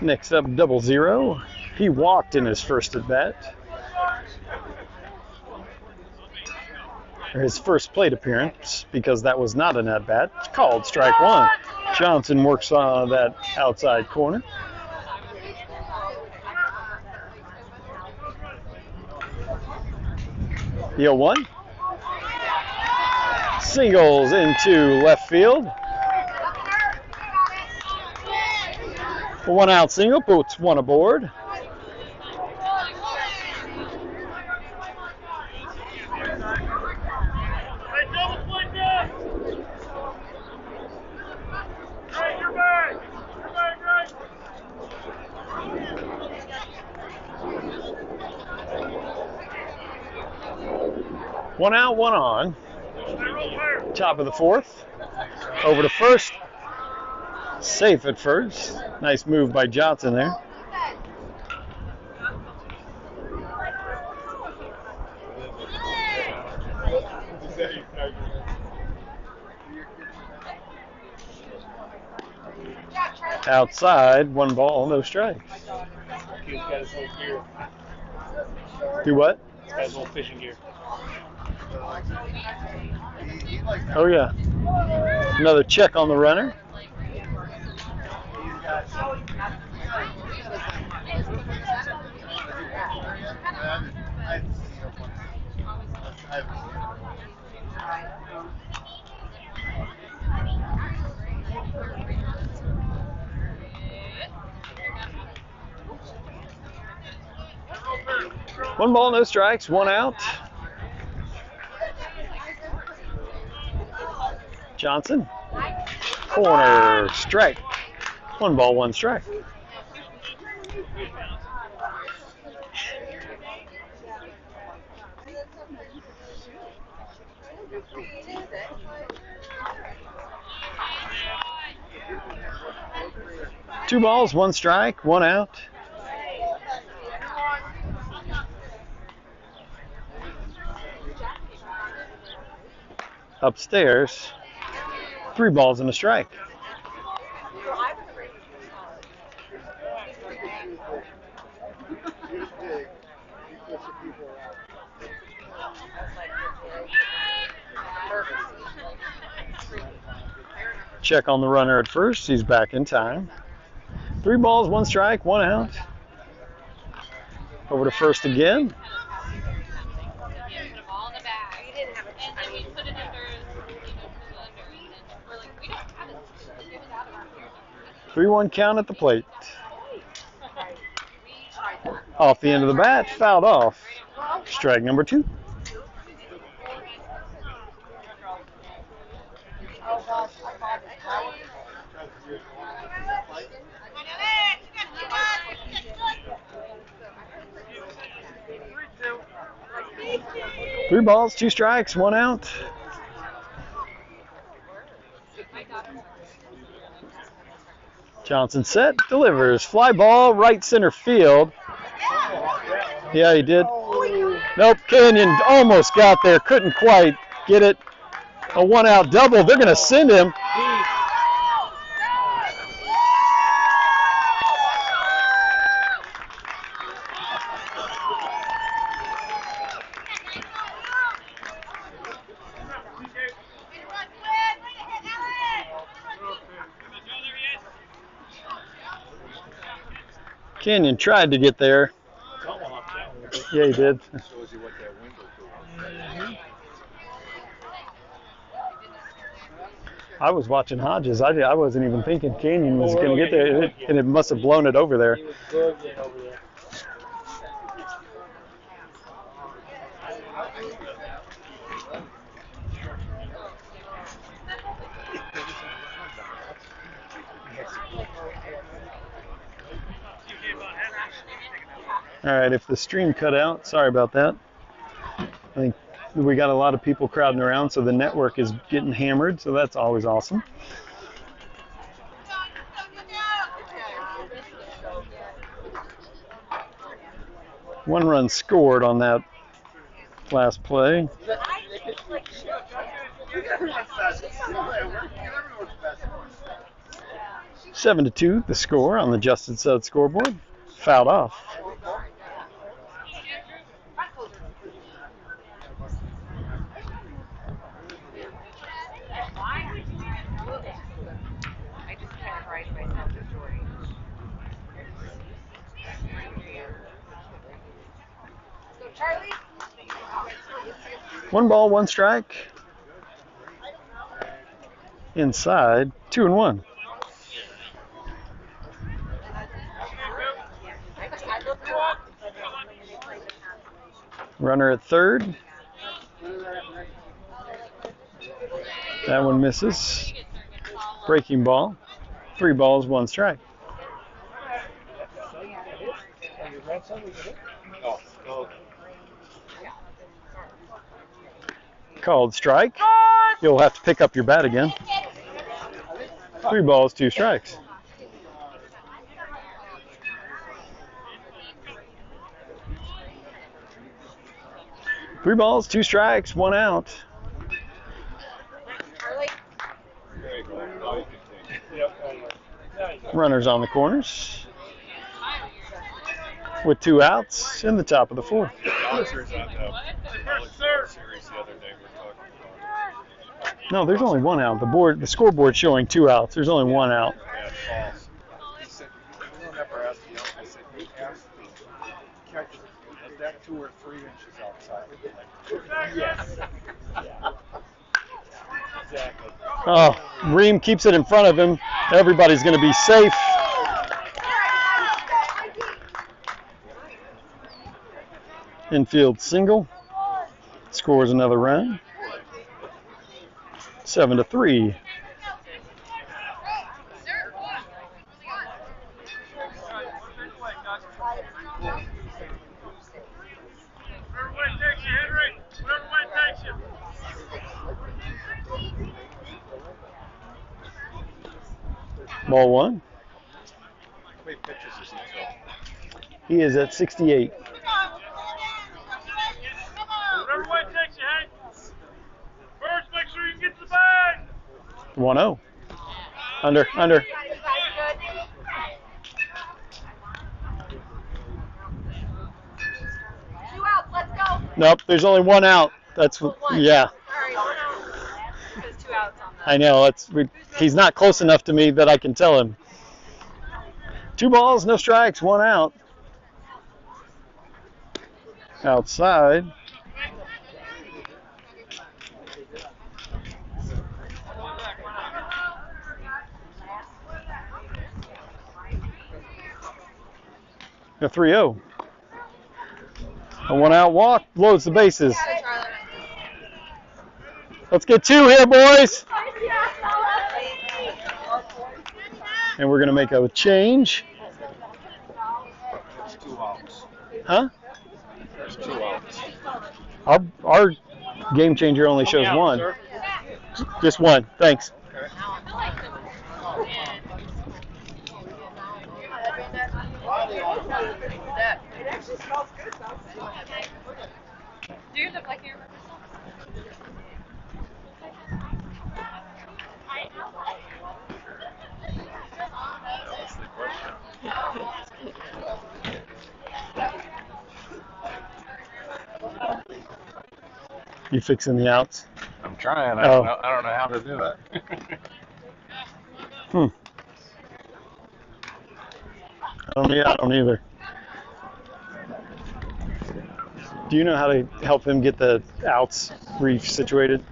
Next up, 00. He walked in his first at bat. Or his first plate appearance, because that was not an at bat. It's called strike 1. Johnson works on that outside corner. The 0-1. Singles into left field. A 1 out single puts 1 aboard. One out, 1 on. Top of the 4th. Over to first. Safe at first. Nice move by Johnson there. Outside, 1 ball, no strikes. Do what? He's got his little fishing gear. Oh, yeah. Another check on the runner. One ball, no strikes, 1 out. Johnson, corner, strike. 1 ball, 1 strike. Two balls, 1 strike, 1 out. Upstairs, 3 balls and a strike. Check on the runner at first. He's back in time. 3 balls, 1 strike, 1 out. Over to first again. 3-1 count at the plate. Off the end of the bat, fouled off. Strike number 2. Three balls, 2 strikes, 1 out. Johnson set, delivers. Fly ball, right center field. Yeah, he did. Nope, Canyon almost got there, couldn't quite get it. A 1 out double, they're going to send him. Canyon tried to get there. Yeah, he did. I was watching Hodges. I wasn't even thinking Canyon was going to get there, and it must have blown it over there. All right, if the stream cut out, sorry about that. I think We got a lot of people crowding around, so the network is getting hammered, so that's always awesome. One run scored on that last play. 7-2, the score on the Justin Sud scoreboard. Fouled off. One ball, one strike. Inside, 2-1. Runner at third. That one misses. Breaking ball. 3 balls, 1 strike. Called strike. You'll have to pick up your bat again. 3 balls, 2 strikes. Three balls, 2 strikes, 1 out. Runners on the corners with 2 outs in the top of the 4th. No, there's only 1 out. The scoreboard showing 2 outs. There's only 1 out. Is that 2 or 3 inches outside? Yes. Exactly. Oh, Ream keeps it in front of him. Everybody's going to be safe. Infield single. Scores another run. 7-3. Ball 1. How many pitches is he throwing? He is at 68. Whatever way it takes you, Hank. First, make sure you get to the bag. 1-0. Under. 2 outs, let's go. Nope, there's only 1 out. That's yeah. Sorry, 2 outs on that. I know. He's not close enough to me that I can tell him. 2 balls, no strikes, 1 out. Outside. A 3-0. A 1 out walk loads the bases. Let's get 2 here, boys. And we're going to make a change. There's 2 outs. Huh? There's 2 outs. Our game changer only shows 1. Just 1. Thanks. It actually smells good though. Do you look like you remember That's the question. You fixing the outs? I'm trying. I don't know how to do it. I don't either. Do you know how to help him get the outs situated?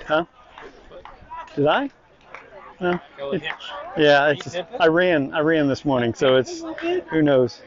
Huh? Did I? No. Yeah, it's just, I ran this morning, so it's who knows.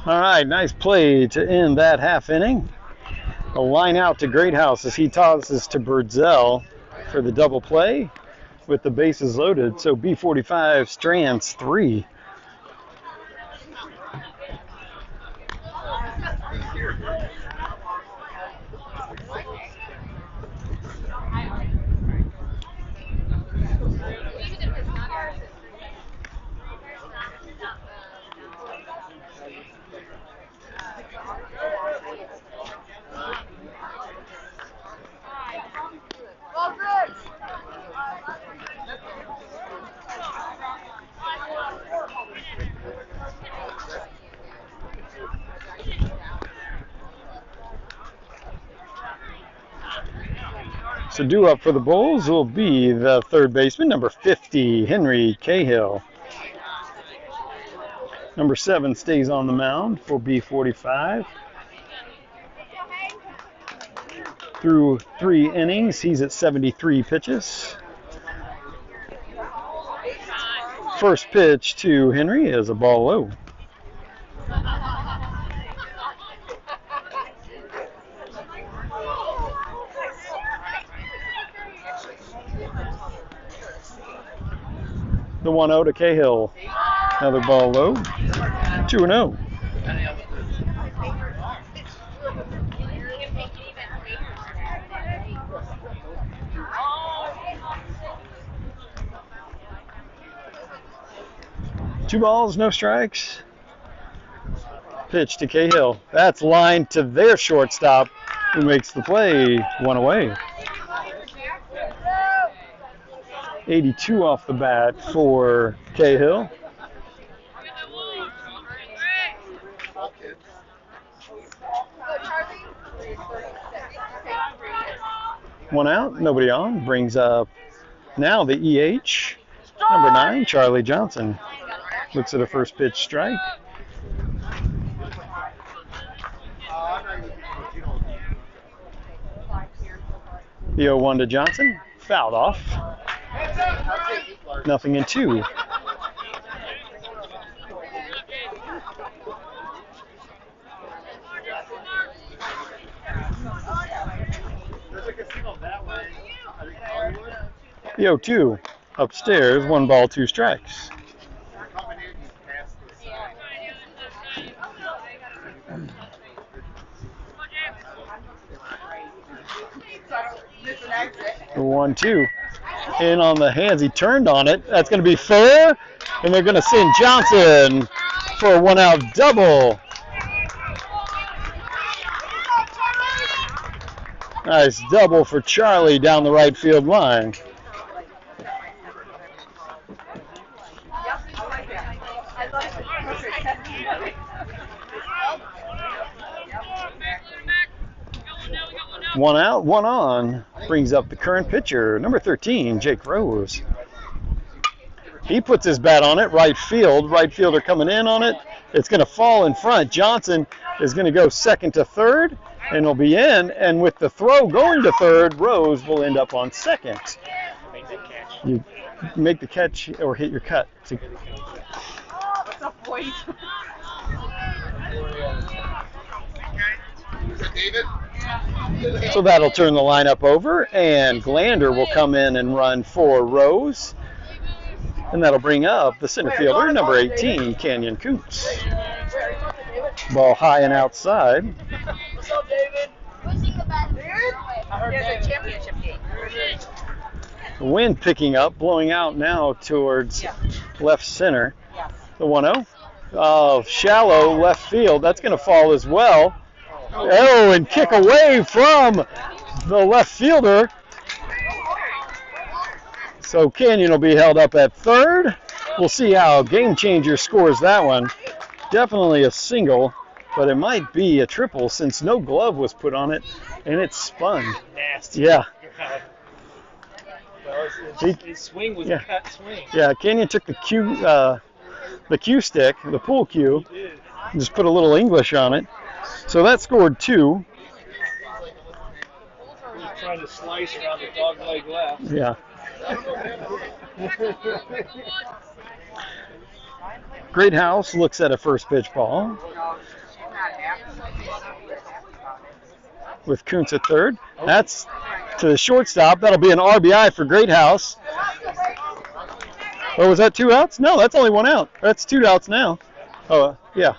All right, nice play to end that half inning. A line out to Greathouse as he tosses to Birdzell for the double play with the bases loaded. So B45 strands 3. So due up for the Bulls will be the third baseman, number 50, Henry Cahill. Number 7 stays on the mound for B45. Through 3 innings, he's at 73 pitches. First pitch to Henry is a ball low. The 1-0 to Cahill. Another ball low. 2-0. Two balls, no strikes. Pitch to Cahill. That's lined to their shortstop, who makes the play. 1 away. 82 off the bat for Cahill. One out, nobody on. Brings up now the EH, number 9, Charlie Johnson. Looks at a first pitch strike. The 0-1 to Johnson, fouled off. Nothing in 2. The 0-2 upstairs, 1 ball, 2 strikes. The 1-2. In on the hands, he turned on it. That's going to be fair, and they're going to send Johnson for a 1-out double. Nice double for Charlie down the right field line. One out, 1 on. Brings up the current pitcher, number 13, Jake Rose. He puts his bat on it, right field. Right fielder coming in on it. It's going to fall in front. Johnson is going to go second to third, and will be in. And with the throw going to third, Rose will end up on second. You make the catch or hit your cut. What's up, boys? David? So that'll turn the lineup over, and Glander will come in and run for Rose. And that'll bring up the center fielder, number 18, Canyon Coops. Ball high and outside. What's up, David? I heard there's a championship game. The wind picking up, blowing out now towards left center. The 1-0. Shallow left field. That's going to fall as well. Oh, and kick away from the left fielder. So Canyon will be held up at third. We'll see how Game Changer scores that one. Definitely a single, but it might be a triple since no glove was put on it and it spun. Nasty. Yeah. Well, his swing was a cut swing. Yeah, Canyon took the cue stick, the pool cue, and just put a little English on it. So that scored 2. He's trying to slice around the dog leg left. Yeah. Greathouse looks at a first pitch ball. with Kuntz at third. That's to the shortstop. That'll be an RBI for Greathouse. Oh, was that 2 outs? No, that's only 1 out. That's 2 outs now. Oh, yeah.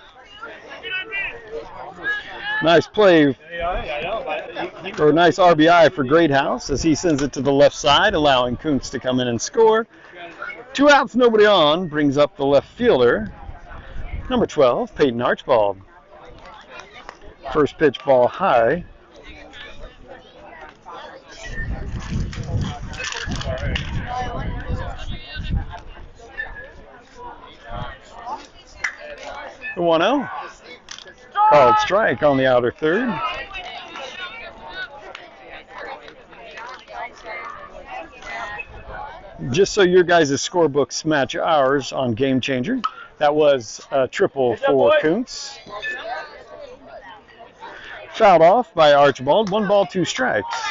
Nice play, or nice RBI for Greathouse as he sends it to the left side, allowing Kuntz to come in and score. 2 outs, nobody on, brings up the left fielder, number 12, Peyton Archibald. First pitch ball high. The 1-0. Called strike on the outer third. Just so your guys' scorebooks match ours on Game Changer, that was a triple for Kuntz. Fouled off by Archibald. 1 ball, 2 strikes.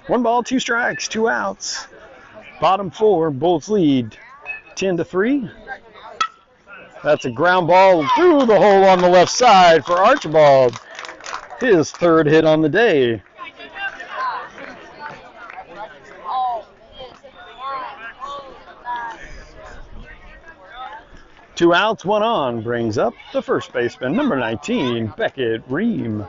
One ball, 2 strikes, 2 outs. Bottom 4, Bulls lead 10-3. That's a ground ball through the hole on the left side for Archibald. His 3rd hit on the day. Two outs, 1 on, brings up the first baseman, number 19, Beckett Ream.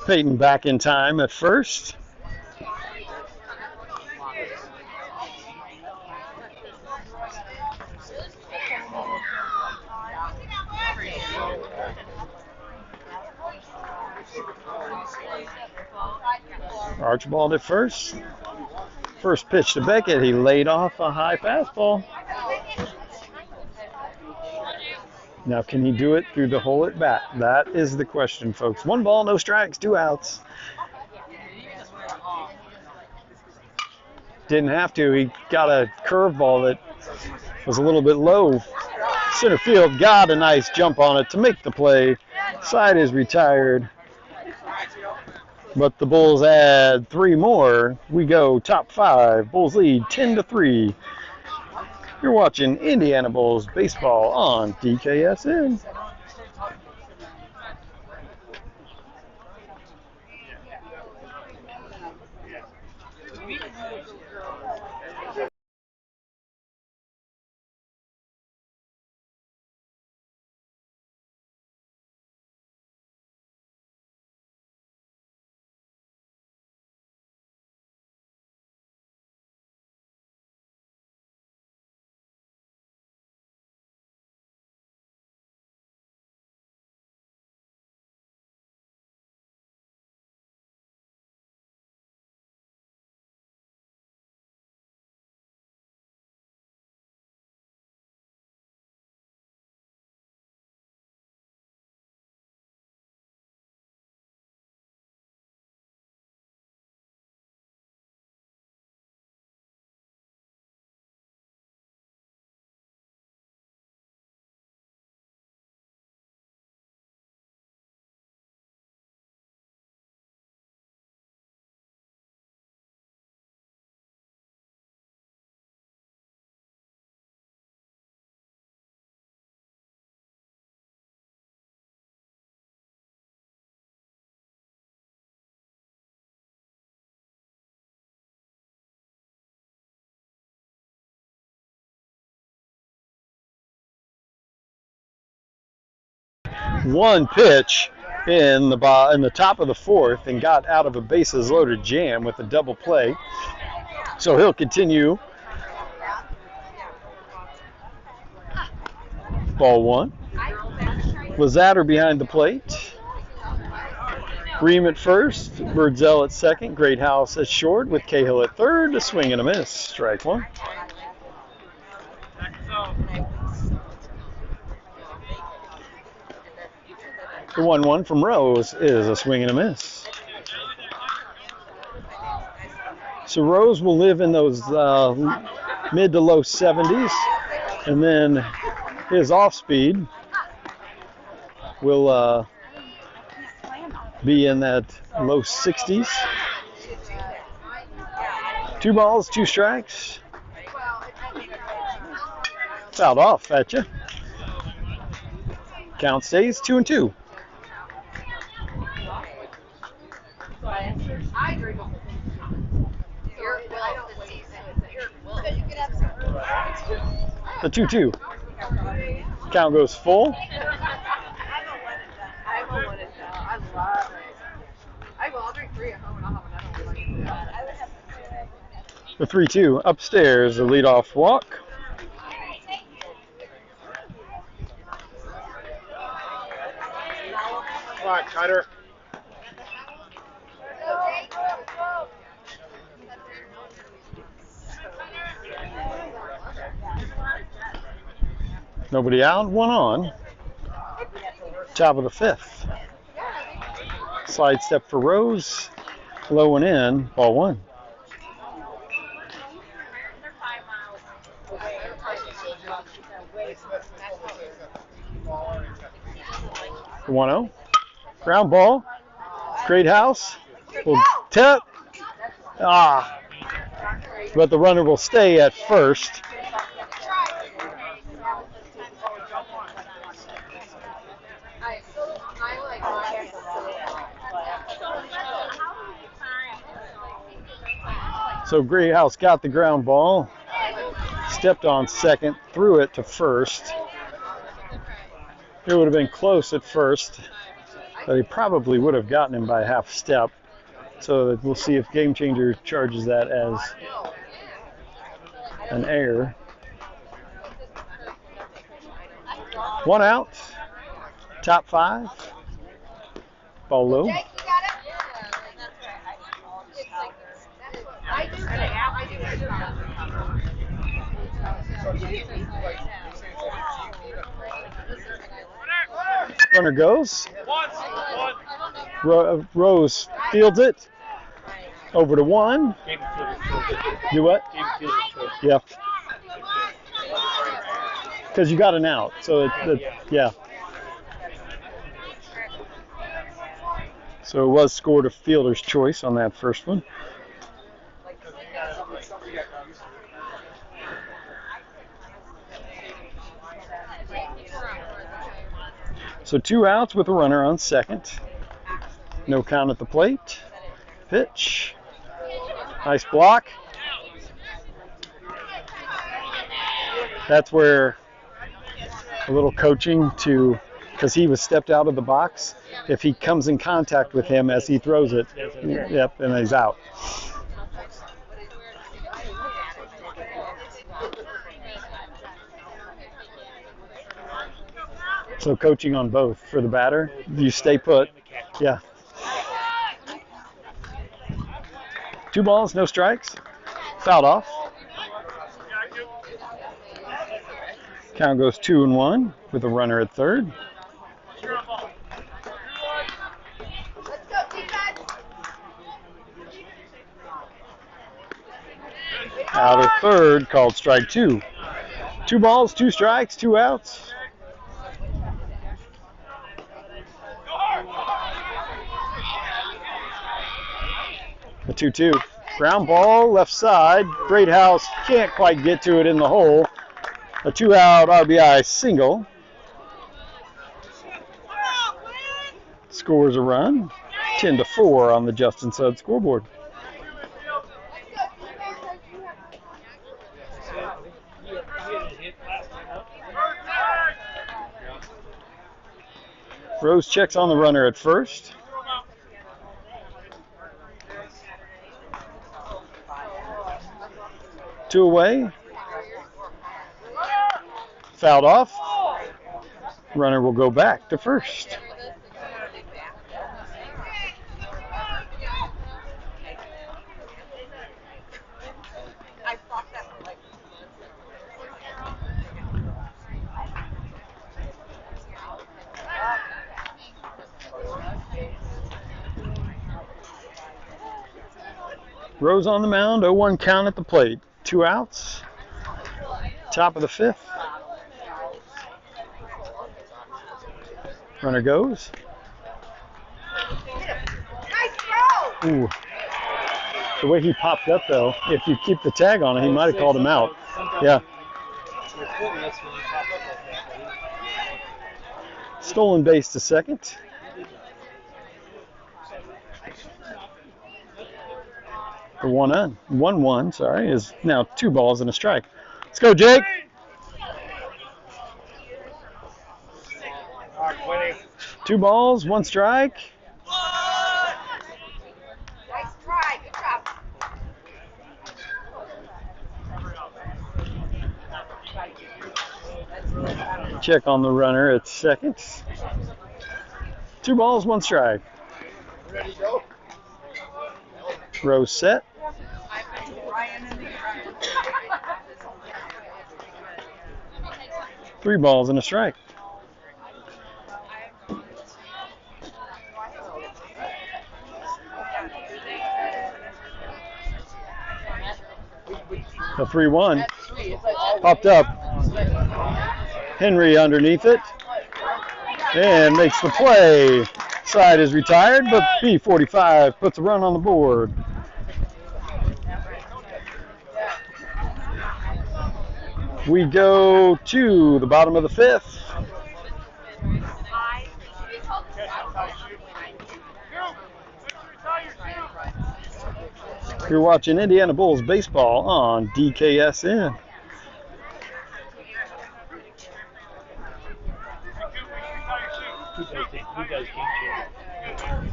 Peyton back in time at first. Archibald at first. First pitch to Beckett, he laid off a high fastball. Now, can he do it through the hole at bat? That is the question, folks. 1 ball, no strikes, 2 outs. Didn't have to. He got a curveball that was a little bit low. Center field got a nice jump on it to make the play. Side is retired. But the Bulls add 3 more. We go top 5. Bulls lead 10-3. You're watching Indiana Bulls baseball on DKSN. One pitch in the top of the 4th and got out of a bases loaded jam with a double play. So he'll continue. Ball 1. Lazatter behind the plate. Ream at first, Birdsell at second, Greathouse at short with Cahill at third. A swing and a miss. Strike 1. The 1-1 from Rose is a swing and a miss. So Rose will live in those mid to low 70s, and then His off speed will be in that low 60s. 2 balls, 2 strikes. Fouled off at you. Count stays 2-2. The 2-2. Count goes full. The 3-2 upstairs, the leadoff walk. Come on, Cutter. Nobody out, 1 on. Top of the 5th. Slide step for Rose. Low and in, ball 1. The 1-0. Ground ball. Great house. Will tip. But the runner will stay at first. So Great House got the ground ball, stepped on second, threw it to first. It would have been close at first, but he probably would have gotten him by half step. So we'll see if Game Changer charges that as an error. 1 out, top 5, ball low. Runner goes. Rose fields it. Over to 1. Do what? Yeah. Because you got an out. So, yeah. So it was scored a fielder's choice on that first one. So 2 outs with a runner on second. No count at the plate. Pitch. Nice block. That's where a little coaching to, because he was stepped out of the box. If he comes in contact with him as he throws it, yep, and he's out. So coaching on both for the batter. You stay put. Yeah. 2 balls, no strikes. Fouled off. Count goes 2-1 with a runner at third. Out of third, called strike 2. 2 balls, 2 strikes, 2 outs. The 2-2. Ground ball, left side. Great House can't quite get to it in the hole. A 2-out RBI single. Scores a run. 10-4 on the Justin Sud scoreboard. Rose checks on the runner at first. Two away. Fouled off. Runner will go back to first. Rose on the mound, 0-1 count at the plate. 2 outs. Top of the 5th. Runner goes. Ooh. The way he popped up, though, if you keep the tag on it, he might have called him out. Yeah. Stolen base to second. The 1-1, sorry, is now 2 balls and a strike. Let's go, Jake. Two balls, 1 strike. Nice try. Good job. Check on the runner at second. 2 balls, 1 strike. Ready to go? Row set. 3 balls and a strike. The 3-1 popped up. Henry underneath it and makes the play. Side is retired, but B45 puts a run on the board. We go to the bottom of the 5th. You're watching Indiana Bulls baseball on DKSN.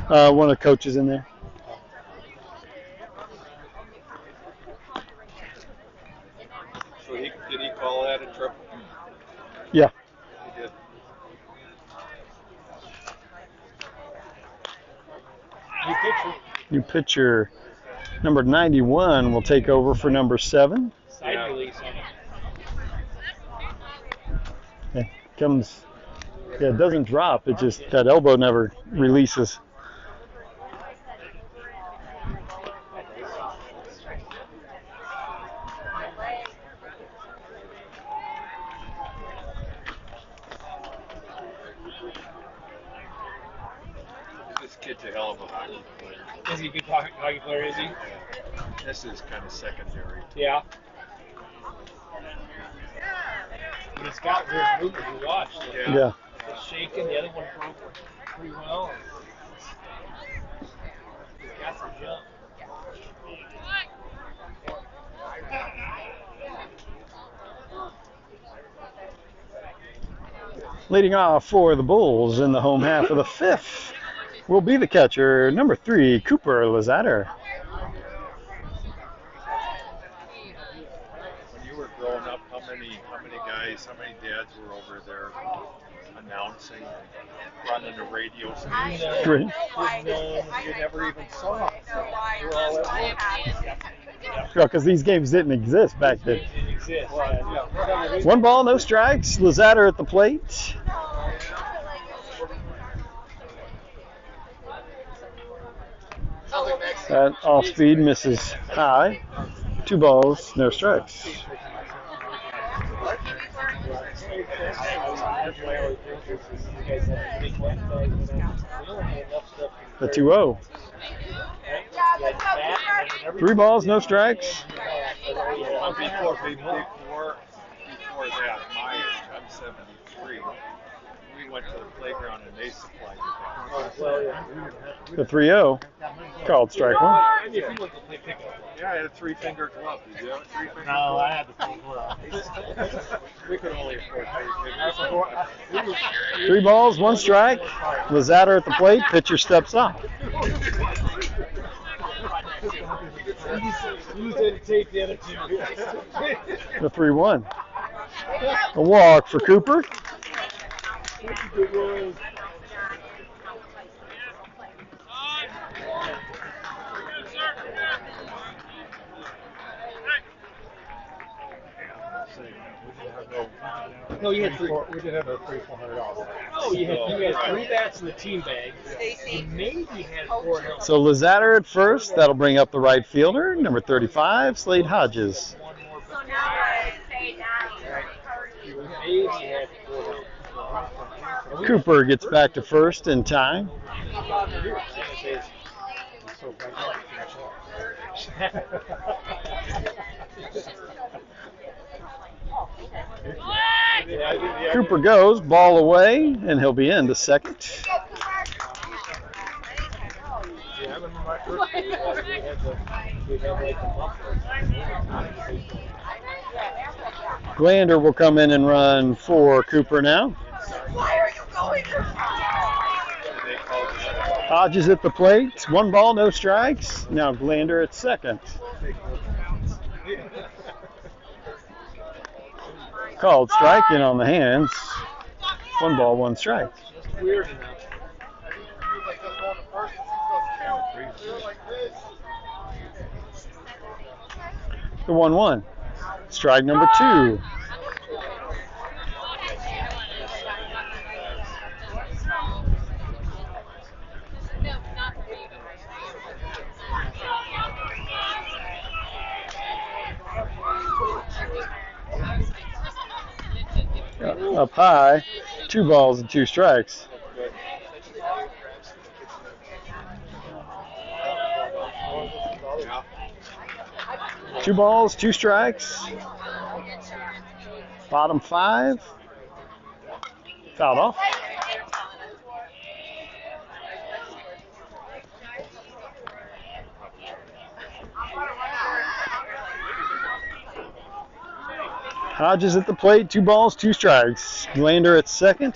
One of the coaches in there. So did he call that a triple? Yeah. He did. New pitcher number 91 will take over for number 7. Side release on it. It comes, yeah, it doesn't drop. It just, that elbow never releases. This kid's a hell of a hockey player. Is he a good hockey player, is he? This is kind of secondary. Yeah. He's got weird movement to watch. Yeah. It's shaking, the other one broke pretty well. He's got some jump. Leading off for the Bulls in the home half of the 5th will be the catcher, number 3, Cooper Lazatter. When you were growing up, how many guys, how many dads were over there announcing and running the radio station? Great. You never even saw. They were all at work. Yeah, because these games didn't exist back then. It exists. Yeah. 1 ball, no strikes. Lazatter at the plate. That off speed misses high. 2 balls, no strikes. The 2-0. 3 balls, no strikes. Before that, my age, I'm 73. We went to the playground and they supplied it. The 3-0. Called strike 1. Yeah, I had a 3-finger glove. Did you have a 3-finger glove? No, I had the full glove. We could only afford 3 fingers. 3 balls, 1 strike. Lazatter at the plate. Pitcher steps off. Who's there to take the other two? The 3-1. A walk for Cooper. No, you had three. We did have a $300-400. Oh, you had 3 bats in the team bag. You maybe had 4 helmets. So Lazatter at first. That'll bring up the right fielder, number 35, Slade Hodges. You maybe had 4 helmets. Cooper gets back to first in time. Cooper goes, ball away, and he'll be into second. Glander will come in and run for Cooper now. Hodges at the plate. 1 ball, no strikes. Now Glander at second. Called strike in on the hands. 1 ball, 1 strike. The 1-1. Strike number 2. Up high, 2 balls and 2 strikes. Two balls, 2 strikes. Bottom 5. Fouled off. Hodges at the plate, 2 balls, 2 strikes. Glander at second.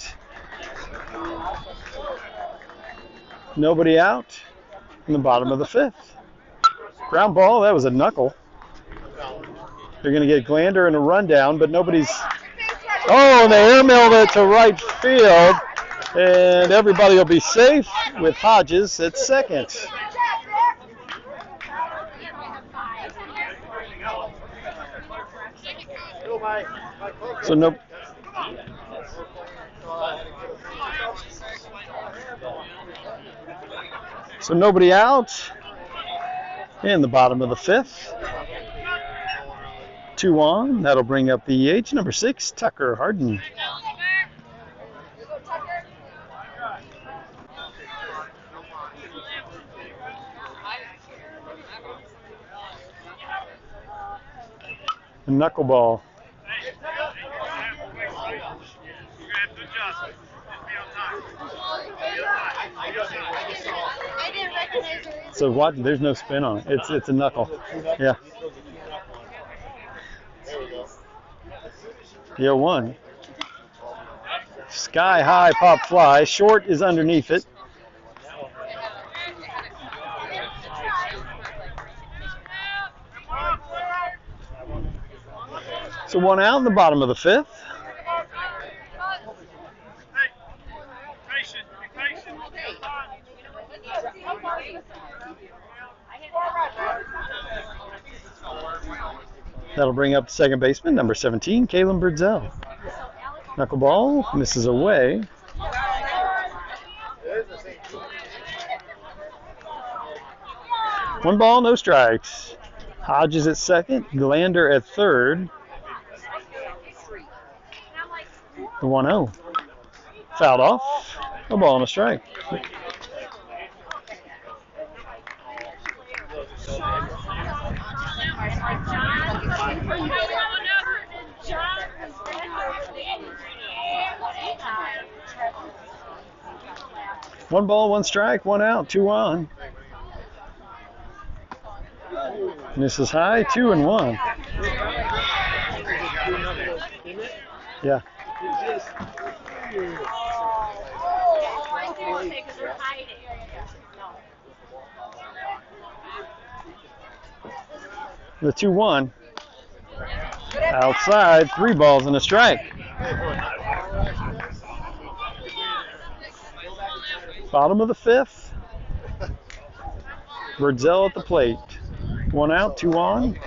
Nobody out in the bottom of the 5th. Ground ball, that was a knuckle. They're going to get Glander in a rundown, but nobody's... Oh, and they airmailed it to right field, and everybody will be safe with Hodges at second. So nobody out in the bottom of the 5th. 2 on. That'll bring up the EH, number 6, Tucker Harden. A knuckleball. So what? There's no spin on it. It's a knuckle. Yeah. Yeah, 1. Sky high pop fly. Short is underneath it. So 1 out in the bottom of the 5th. That'll bring up second baseman, number 17, Kalen Birdsell. Knuckleball misses away. One ball, no strikes. Hodges at second, Glander at third. The 1-0. Fouled off. A ball and a strike. One ball, 1 strike, 1 out, 2 on. Misses high, 2-1. Yeah. The 2-1. Outside, 3 balls and a strike. Bottom of the 5th. Birdsell at the plate. 1 out, 2 on.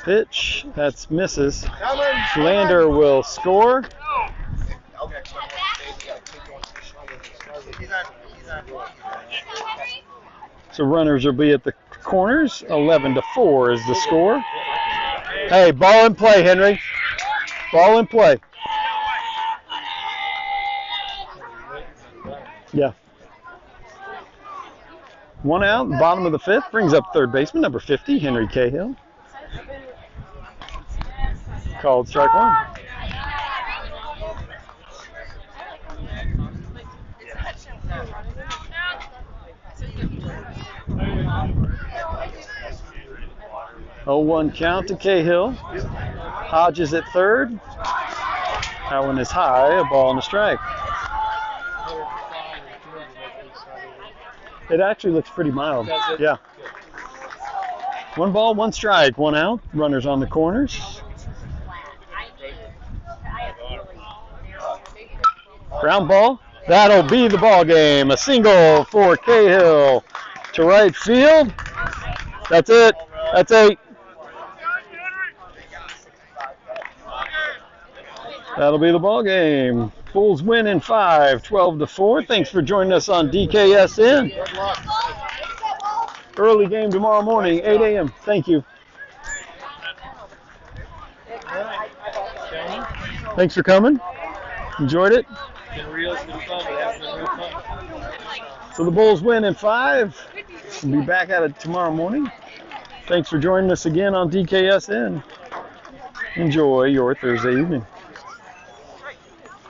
Pitch, that's misses. Glander will score. So runners will be at the corners. 11-4 is the score. Hey, ball in play, Henry. Ball in play. Yeah. 1 out, bottom of the 5th, brings up third baseman, number 50, Henry Cahill. Called strike 1. Oh, 1 count to Cahill. Hodges at third. That one is high, a ball and a strike. It actually looks pretty mild. Yeah. 1 ball, 1 strike, 1 out. Runners on the corners. Ground ball. That'll be the ball game. A single for Cahill to right field. That's it. That's 8. That'll be the ball game. Bulls win in 5, 12-4. Thanks for joining us on DKSN. Early game tomorrow morning, 8 a.m. Thank you. Thanks for coming. Enjoyed it. So the Bulls win in 5. We'll be back at it tomorrow morning. Thanks for joining us again on DKSN. Enjoy your Thursday evening.